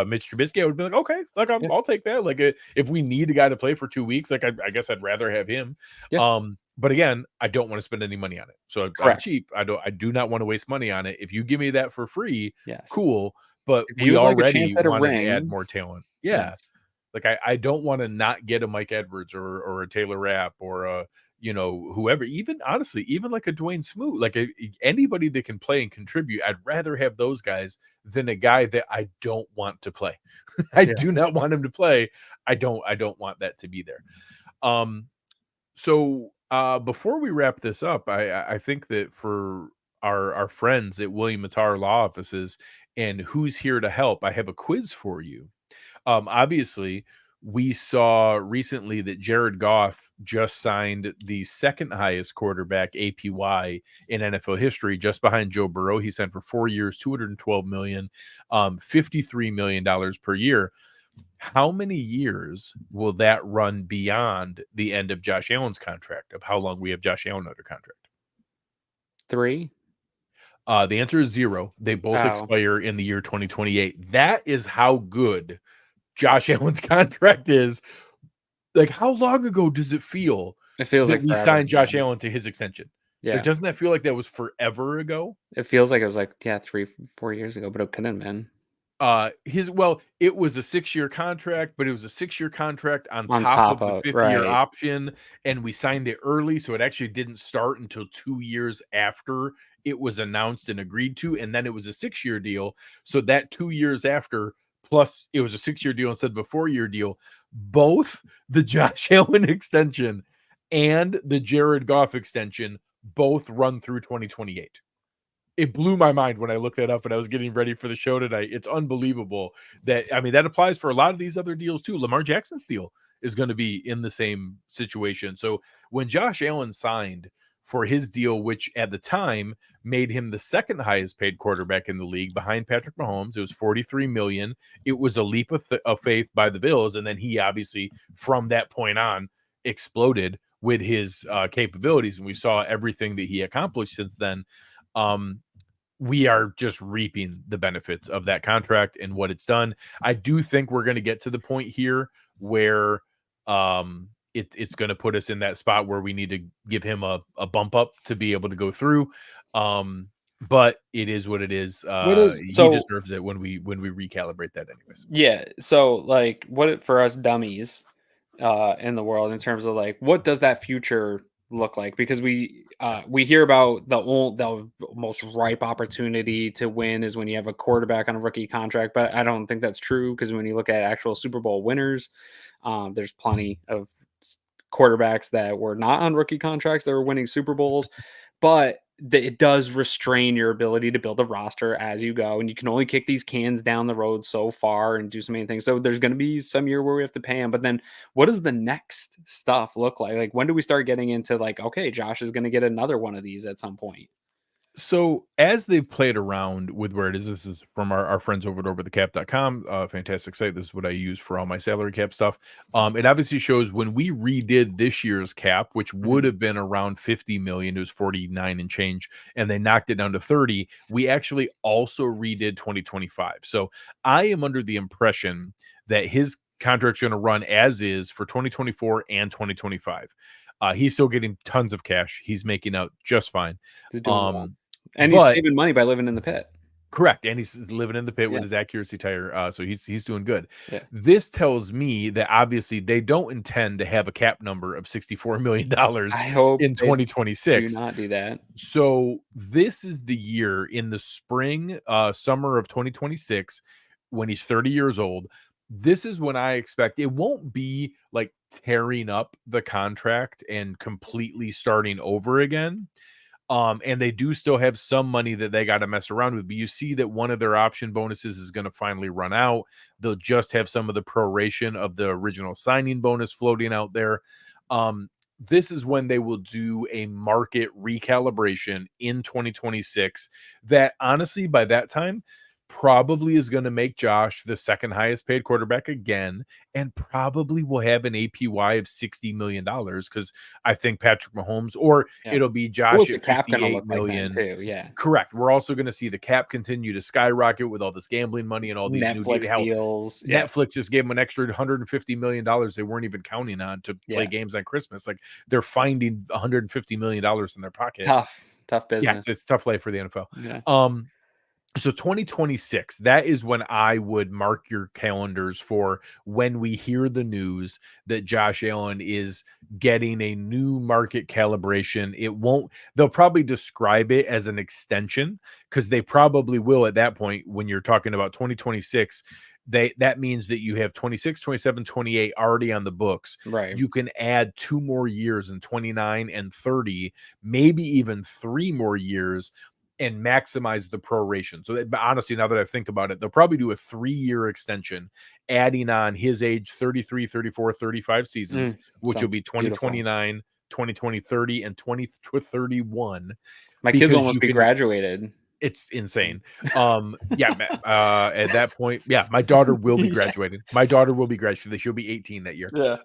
S1: Mitch Trubisky, I would be like, okay, like, I'll take that. Like, if we need a guy to play for 2 weeks, like, I guess I'd rather have him. But again, I don't want to spend any money on it. So I'm cheap. I do not want to waste money on it. If you give me that for free, cool. But we already wanted to add more talent. Yeah. Like, I don't want to not get a Mike Edwards or a Taylor Rapp or a, whoever, even honestly, even like a Dwayne Smoot, like anybody that can play and contribute. I'd rather have those guys than a guy that I don't want to play. I do not want him to play. I don't want that to be there. So before we wrap this up, I think that for our friends at William Mattar Law Offices and Who's Here to Help, I have a quiz for you. Obviously, we saw recently that Jared Goff just signed the second highest quarterback APY in NFL history, just behind Joe Burrow. He signed for 4 years, $212 million, $53 million per year. How many years will that run beyond the end of Josh Allen's contract, of how long we have Josh Allen under contract?
S4: 3.
S1: The answer is 0. They both expire in the year 2028. That is how good Josh Allen's contract is. Like, how long ago does it feel?
S4: It feels
S1: that
S4: like
S1: we signed Josh Allen to his extension.
S4: Yeah.
S1: Like, doesn't that feel like that was forever ago?
S4: It feels like it was like 3-4 years ago, but it couldn't, man.
S1: It was a 6-year contract, but it was a 6-year contract on
S4: On
S1: top
S4: top
S1: of the
S4: of
S1: 5th-year
S4: right.
S1: option, and we signed it early, so it actually didn't start until 2 years after it was announced and agreed to, and then it was a 6-year deal, so that 2 years after, plus it was a 6-year deal instead of a 4-year deal. Both the Josh Allen extension and the Jared Goff extension both run through 2028. It blew my mind when I looked that up and I was getting ready for the show tonight. It's unbelievable that, I mean, that applies for a lot of these other deals too. Lamar Jackson's deal is going to be in the same situation. So when Josh Allen signed for his deal, which at the time made him the second highest paid quarterback in the league behind Patrick Mahomes, it was $43 million. It was a leap of faith by the Bills. And then he obviously from that point on exploded with his capabilities. And we saw everything that he accomplished since then. We are just reaping the benefits of that contract and what it's done. I do think we're going to get to the point here where it's going to put us in that spot where we need to give him a bump up to be able to go through. But it is what it is. He deserves it when we recalibrate that anyways.
S4: Yeah. So like what for us dummies in the world in terms of like what does that future look like? Because we hear about the most ripe opportunity to win is when you have a quarterback on a rookie contract, but I don't think that's true because when you look at actual Super Bowl winners, there's plenty of quarterbacks that were not on rookie contracts that were winning Super Bowls, but it does restrain your ability to build a roster as you go, and you can only kick these cans down the road so far and do so many things. So there's going to be some year where we have to pay him, but then what does the next stuff look like? Like when do we start getting into like, okay, Josh is going to get another one of these at some point?
S1: So as they've played around with where it is, this is from our friends over at overthecap.com, fantastic site. This is what I use for all my salary cap stuff. It obviously shows when we redid this year's cap, which would have been around 50 million, it was 49 and change, and they knocked it down to 30. We actually also redid 2025. So I am under the impression that his contract's going to run as is for 2024 and 2025. He's still getting tons of cash. He's making out just fine.
S4: He's doing well. And he's saving money by living in the pit.
S1: Correct. And he's living in the pit with his accuracy tire. So he's doing good. Yeah. This tells me that obviously they don't intend to have a cap number of $64 million in 2026.
S4: Do not do that.
S1: So this is the year in the spring, summer of 2026, when he's 30 years old. This is when I expect it won't be like tearing up the contract and completely starting over again. And they do still have some money that they got to mess around with, but you see that one of their option bonuses is going to finally run out. They'll just have some of the proration of the original signing bonus floating out there. This is when they will do a market recalibration in 2026 that honestly, by that time, probably is going to make Josh the second highest paid quarterback again, and probably will have an APY of $60 million because I think Patrick Mahomes, or it'll be Josh at $58 million.
S4: Too? Yeah,
S1: correct. We're also going to see the cap continue to skyrocket with all this gambling money and all these
S4: Netflix
S1: new
S4: deals.
S1: Netflix just gave them an extra $150 million they weren't even counting on to play games on Christmas. Like they're finding $150 million in their pocket.
S4: Tough business.
S1: Yeah, it's tough life for the NFL. Yeah. So 2026, that is when I would mark your calendars for when we hear the news that Josh Allen is getting a new market calibration. They'll probably describe it as an extension because they probably will at that point when you're talking about 2026. That means that you have 26, 27, 28 already on the books.
S4: Right.
S1: You can add 2 more years in 29 and 30, maybe even 3 more years and maximize the proration. So honestly, now that I think about it, they'll probably do a 3-year extension, adding on his age 33, 34, 35 seasons, which will be 2029, 2020, 30, and 2031.
S4: My kids almost be graduated.
S1: It's insane. At that point, my daughter will be graduating. My daughter will be graduating. She'll be 18 that year.
S4: Yeah.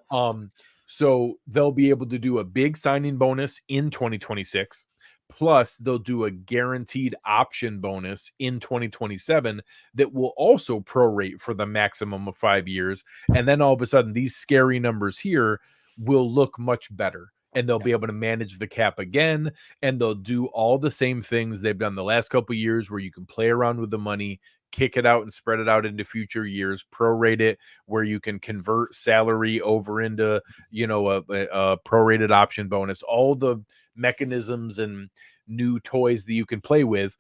S1: So they'll be able to do a big signing bonus in 2026. Plus, they'll do a guaranteed option bonus in 2027 that will also prorate for the maximum of 5 years. And then all of a sudden, these scary numbers here will look much better. And they'll be able to manage the cap again. And they'll do all the same things they've done the last couple of years where you can play around with the money, kick it out and spread it out into future years, prorate it where you can convert salary over into, a prorated option bonus, all the mechanisms and new toys that you can play with.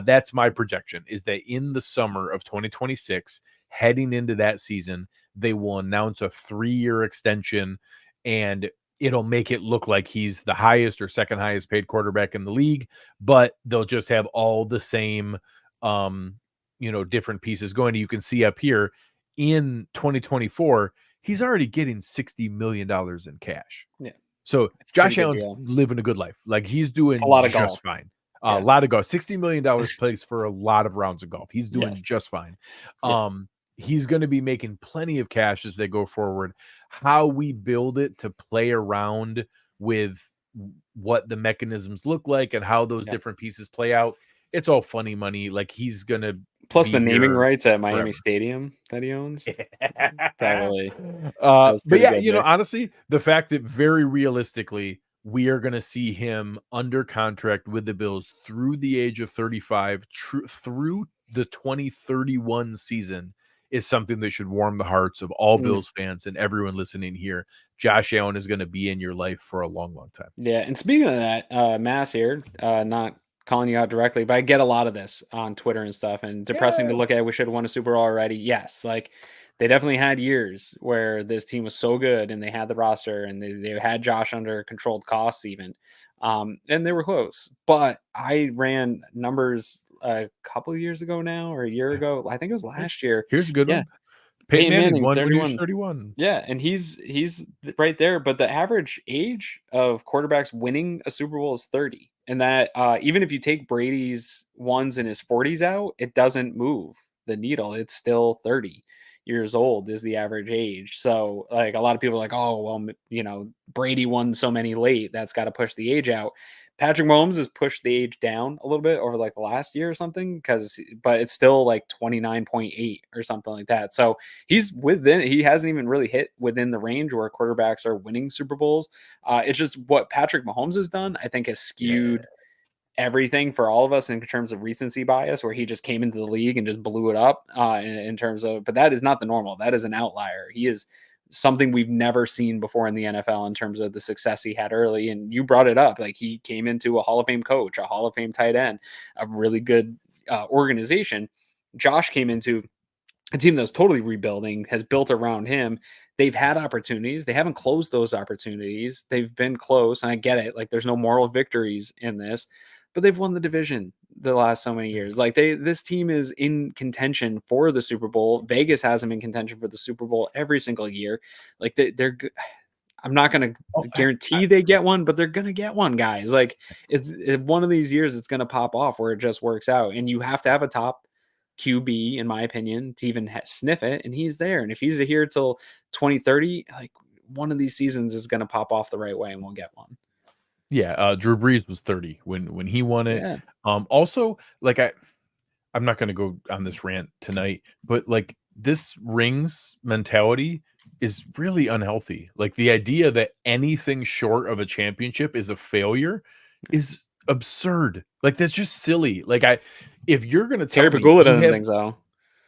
S1: That's my projection, is that in the summer of 2026, heading into that season, they will announce a 3-year extension, and it'll make it look like he's the highest or second highest paid quarterback in the league, but they'll just have all the same, different pieces going. You can see up here in 2024, he's already getting $60 million in cash.
S4: Yeah.
S1: So Josh Allen's living a good life. Like, he's doing
S4: a lot of
S1: just
S4: golf.
S1: Fine. A lot of golf. $60 million plays for a lot of rounds of golf. He's doing just fine. He's going to be making plenty of cash as they go forward. How we build it to play around with what the mechanisms look like and how those different pieces play out, it's all funny money. Like, he's going to
S4: plus the naming rights at Miami Stadium that he owns. Probably.
S1: But yeah, honestly, the fact that very realistically, we are going to see him under contract with the Bills through the age of 35, through the 2031 season, is something that should warm the hearts of all Bills fans and everyone listening here. Josh Allen is going to be in your life for a long, long time.
S4: Yeah. And speaking of that, Mass here, not calling you out directly, but I get a lot of this on Twitter and stuff, and depressing to look at. We should have won a Super Bowl already. Yes. Like, they definitely had years where this team was so good and they had the roster and they had Josh under controlled costs even. And they were close, but I ran numbers a couple of years ago now, or a year ago. I think it was last year.
S1: Here's a good one. Peyton Manning won when he was 31.
S4: Yeah, and he's right there. But the average age of quarterbacks winning a Super Bowl is 30. And that even if you take Brady's ones in his 40s out, it doesn't move the needle. It's still 30 years old is the average age. So, like, a lot of people are like, oh, well, Brady won so many late, that's got to push the age out. Patrick Mahomes has pushed the age down a little bit over like the last year or something, but it's still like 29.8 or something like that. So he hasn't even really hit within the range where quarterbacks are winning Super Bowls. It's just what Patrick Mahomes has done, I think, has skewed everything for all of us in terms of recency bias, where he just came into the league and just blew it up in terms of, but that is not the normal. That is an outlier. He is something we've never seen before in the NFL in terms of the success he had early. And you brought it up, like, he came into a Hall of Fame coach, a Hall of Fame tight end, a really good organization. Josh came into a team that was totally rebuilding, has built around him. They've had opportunities. They haven't closed those opportunities. They've been close. And I get it. Like, there's no moral victories in this, but they've won the division the last so many years. Like, this team is in contention for the Super Bowl. Vegas has them in contention for the Super Bowl every single year. Like, they're good. I'm not going to guarantee they get one, but they're going to get one, guys. Like, it's one of these years it's going to pop off where it just works out. And you have to have a top QB, in my opinion, to even sniff it. And he's there. And if he's here till 2030, like, one of these seasons is going to pop off the right way and we'll get one.
S1: Yeah, Drew Brees was 30 when he won it.
S4: Yeah.
S1: Also, like, I'm not going to go on this rant tonight, but like, this rings mentality is really unhealthy. Like, the idea that anything short of a championship is a failure is absurd. Like, that's just silly. Like, if you're going to tell me,
S4: Pagula doesn't think so.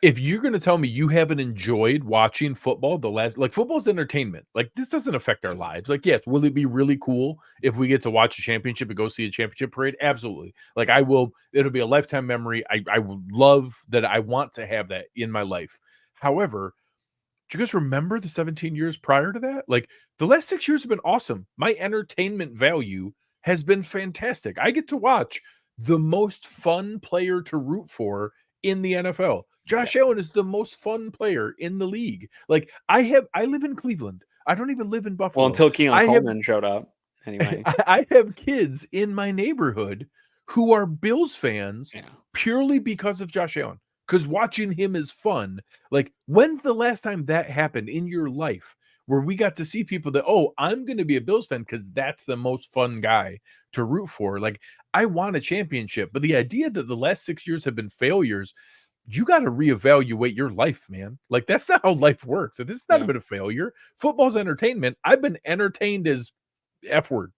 S1: If you're going to tell me you haven't enjoyed watching football football's entertainment, like, this doesn't affect our lives. Like, yes, will it be really cool if we get to watch a championship and go see a championship parade? Absolutely. Like, it'll be a lifetime memory. I would love that. I want to have that in my life. However, do you guys remember the 17 years prior to that? Like, the last 6 years have been awesome. My entertainment value has been fantastic. I get to watch the most fun player to root for in the NFL. Josh Allen is the most fun player in the league. Like, I live in Cleveland. I don't even live in Buffalo.
S4: Well, until Keelan Coleman showed up. Anyway,
S1: I have kids in my neighborhood who are Bills fans purely because of Josh Allen. Because watching him is fun. Like, when's the last time that happened in your life where we got to see people that, oh, I'm going to be a Bills fan because that's the most fun guy to root for? Like, I want a championship. But the idea that the last 6 years have been failures, you got to reevaluate your life, man. Like, that's not how life works. This is not a bit of failure. Football's entertainment. I've been entertained as F word.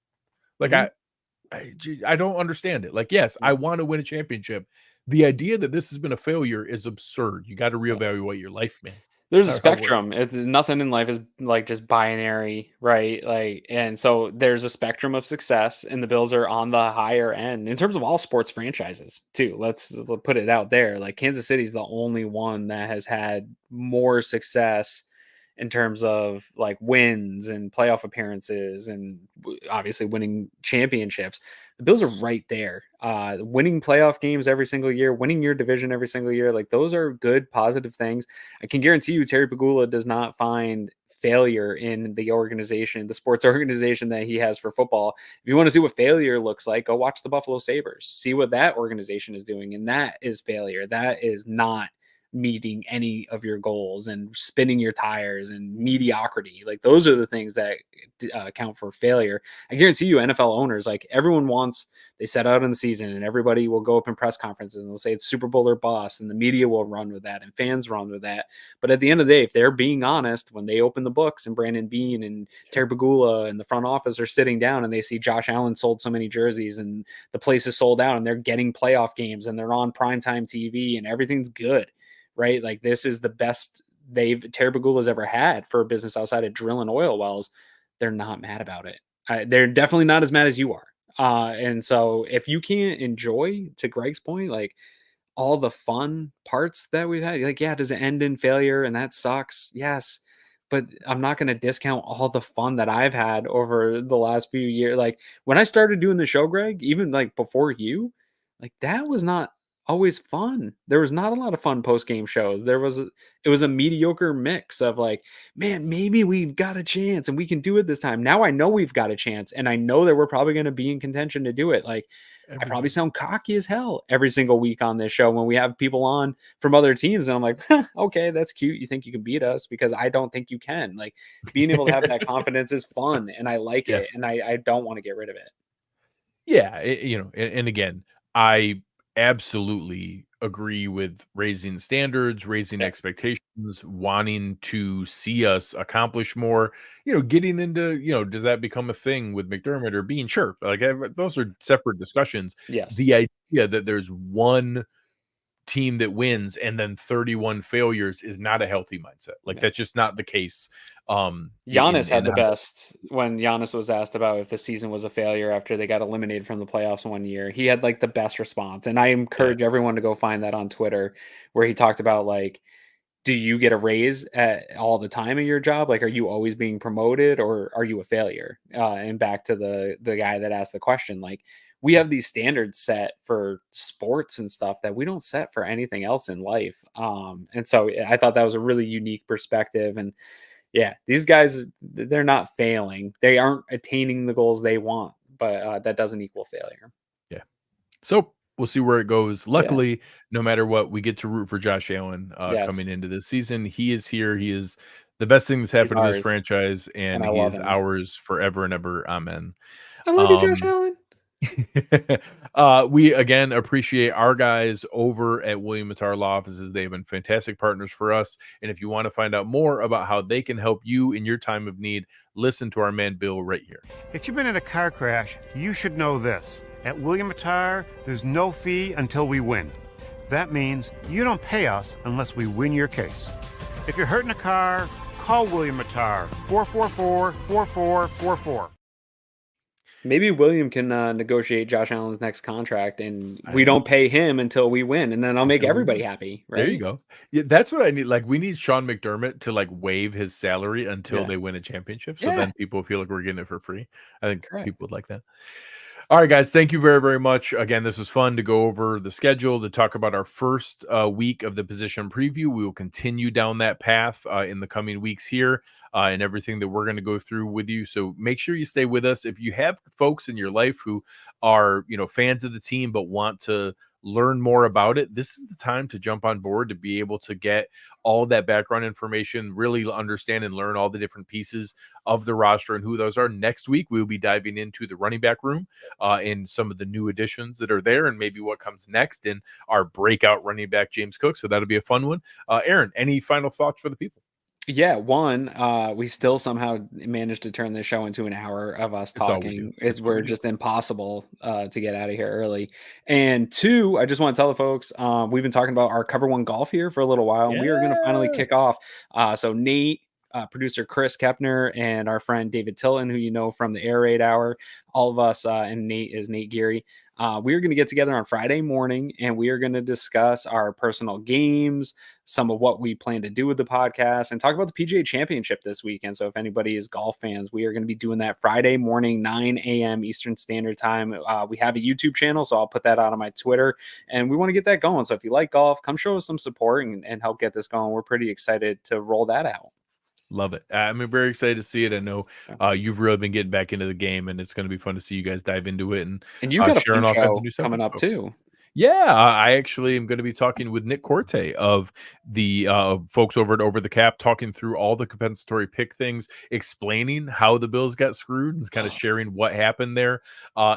S1: Like, I don't understand it. Like, yes, I want to win a championship. the idea that this has been a failure is absurd. You got to reevaluate your life, man.
S4: There's a
S1: That's not how it works.
S4: spectrum. It's nothing in life is like just binary, right? Like, and so there's a spectrum of success, and the Bills are on the higher end in terms of all sports franchises, too. Let's put it out there. Like, Kansas City's the only one that has had more success in terms of like wins and playoff appearances and obviously winning championships. The Bills are right there. Winning playoff games every single year, winning your division every single year. Like, those are good, positive things. I can guarantee you Terry Pagula does not find failure in the organization, the sports organization that he has for football. If you want to see what failure looks like, go watch the Buffalo Sabres. See what that organization is doing. And that is failure. That is not meeting any of your goals and spinning your tires and mediocrity. Like, those are the things that count for failure. I guarantee you NFL owners, like, everyone wants, they set out in the season and everybody will go up in press conferences and they'll say it's Super Bowl or bust, and the media will run with that and fans run with that. But at the end of the day, if they're being honest, when they open the books and Brandon Beane and Terry Pagula and the front office are sitting down and they see Josh Allen sold so many jerseys and the place is sold out and they're getting playoff games and they're on primetime TV and everything's good, right? Like, this is the best Terry Pagula's ever had for a business outside of drilling oil wells. They're not mad about it. They're definitely not as mad as you are. And so if you can't enjoy, to Greg's point, like, all the fun parts that we've had, like, yeah, does it end in failure and that sucks? Yes. But I'm not going to discount all the fun that I've had over the last few years. Like, when I started doing the show, Greg, even like before you, like, that was not always fun. There was not a lot of fun post-game shows. It was a mediocre mix of like, man, maybe we've got a chance and we can do it this time. Now I know we've got a chance and I know that we're probably going to be in contention to do it. Like, I probably sound cocky as hell every single week on this show when we have people on from other teams. And I'm like, okay, that's cute. You think you can beat us, because I don't think you can. Like, being able to have that confidence is fun and I like it.
S1: Yes.
S4: And I don't want to get rid of it.
S1: Yeah, and again, I absolutely agree with raising standards, raising
S4: Yeah.
S1: expectations, wanting to see us accomplish more, getting into, does that become a thing with McDermott or Bean? Sure. Like, those are separate discussions.
S4: Yes.
S1: The idea that there's one team that wins and then 31 failures is not a healthy mindset. Like, that's just not the case.
S4: Giannis had the best when Giannis was asked about if the season was a failure after they got eliminated from the playoffs one year. He had like the best response. And I encourage everyone to go find that on Twitter, where he talked about, like, do you get a raise at all the time in your job? Like, are you always being promoted, or are you a failure? And back to the guy that asked the question, like, we have these standards set for sports and stuff that we don't set for anything else in life. And so I thought that was a really unique perspective. And yeah, these guys, they're not failing. They aren't attaining the goals they want, but that doesn't equal failure.
S1: Yeah. So we'll see where it goes.
S4: Yeah.
S1: Luckily, no matter what, we get to root for Josh Allen
S4: Yes.
S1: coming into this season. He is here. He is the best thing that's happened to this
S4: ours.
S1: franchise, and
S4: I
S1: he
S4: love
S1: is
S4: him.
S1: ours forever and ever. Amen.
S4: I love you, Josh Allen.
S1: We again appreciate our guys over at William Mattar Law Offices. They've been fantastic partners for us. And if you want to find out more about how they can help you in your time of need, listen to our man Bill right here.
S6: If you've been in a car crash, you should know this. At William Mattar, there's no fee until we win. That means you don't pay us unless we win your case. If you're hurt in a car, call William Mattar, 444-4444.
S4: Maybe William can negotiate Josh Allen's next contract, and we don't pay him until we win, and then I'll make everybody happy. Right?
S1: There you go. Yeah, that's what I need. Like, we need Sean McDermott to like waive his salary until they win a championship. So then people feel like we're getting it for free. I think people would like that. All right, guys, thank you very, very much. Again, this was fun to go over the schedule, to talk about our first week of the position preview. We will continue down that path in the coming weeks here and everything that we're going to go through with you. So make sure you stay with us. If you have folks in your life who are, fans of the team but want to learn more about it, this is the time to jump on board, to be able to get all that background information, really understand and learn all the different pieces of the roster and who those are. Next week, we'll be diving into the running back room and some of the new additions that are there, and maybe what comes next in our breakout running back, James Cook. So that'll be a fun one. Aaron, any final thoughts for the people?
S4: Yeah, we still somehow managed to turn this show into an hour of us
S1: It's all we do.
S4: talking.
S1: It's what
S4: We're
S1: we do.
S4: just impossible to get out of here early. And two, I just want to tell the folks, we've been talking about our Cover One golf here for a little while, and we are going to finally
S1: Yeah.
S4: kick off. So Nate, producer Chris Kepner, and our friend David Tilton, who you know from the Air Raid Hour, all of us, and Nate is Nate Geary. We're going to get together on Friday morning, and we are going to discuss our personal games, some of what we plan to do with the podcast, and talk about the PGA Championship this weekend. So if anybody is golf fans, we are going to be doing that Friday morning, 9 a.m. Eastern Standard Time. We have a YouTube channel, so I'll put that out on my Twitter, and we want to get that going. So if you like golf, come show us some support and help get this going. We're pretty excited to roll that out.
S1: Love it. I'm very excited to see it. I know you've really been getting back into the game, and it's going to be fun to see you guys dive into it and
S4: And you got a fun
S1: sharing all kinds of
S4: show
S1: new stuff
S4: coming
S1: with
S4: up
S1: folks.
S4: too.
S1: Yeah, I actually am going to be talking with Nick Corte of the folks over at Over the Cap, talking through all the compensatory pick things, explaining how the Bills got screwed and kind of sharing what happened there.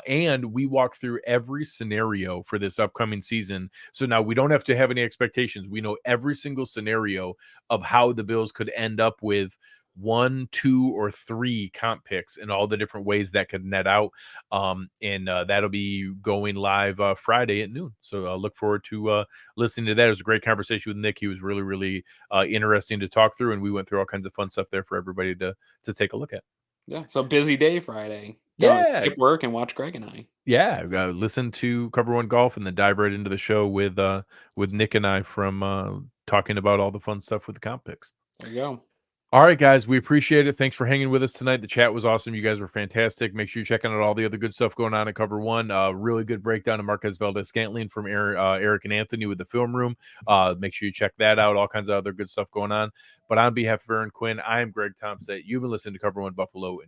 S1: And we walk through every scenario for this upcoming season. So now we don't have to have any expectations. We know every single scenario of how the Bills could end up with 1, 2, or 3 comp picks and all the different ways that could net out. And that'll be going live Friday at noon. So look forward to listening to that. It was a great conversation with Nick. He was really, really interesting to talk through, and we went through all kinds of fun stuff there for everybody to take a look at.
S4: Yeah. So busy day Friday. Gonna
S1: Yeah,
S4: skip work and watch Greg and I.
S1: yeah. Listen to Cover One Golf and then dive right into the show with Nick and I from talking about all the fun stuff with the comp picks.
S4: There you go.
S1: All right, guys, we appreciate it. Thanks for hanging with us tonight. The chat was awesome. You guys were fantastic. Make sure you're checking out all the other good stuff going on at Cover One. Really good breakdown of Marquez Valdes-Scantling from Eric and Anthony with the film room. Make sure you check that out. All kinds of other good stuff going on. But on behalf of Aaron Quinn, I am Greg Tompsett. You've been listening to Cover One Buffalo.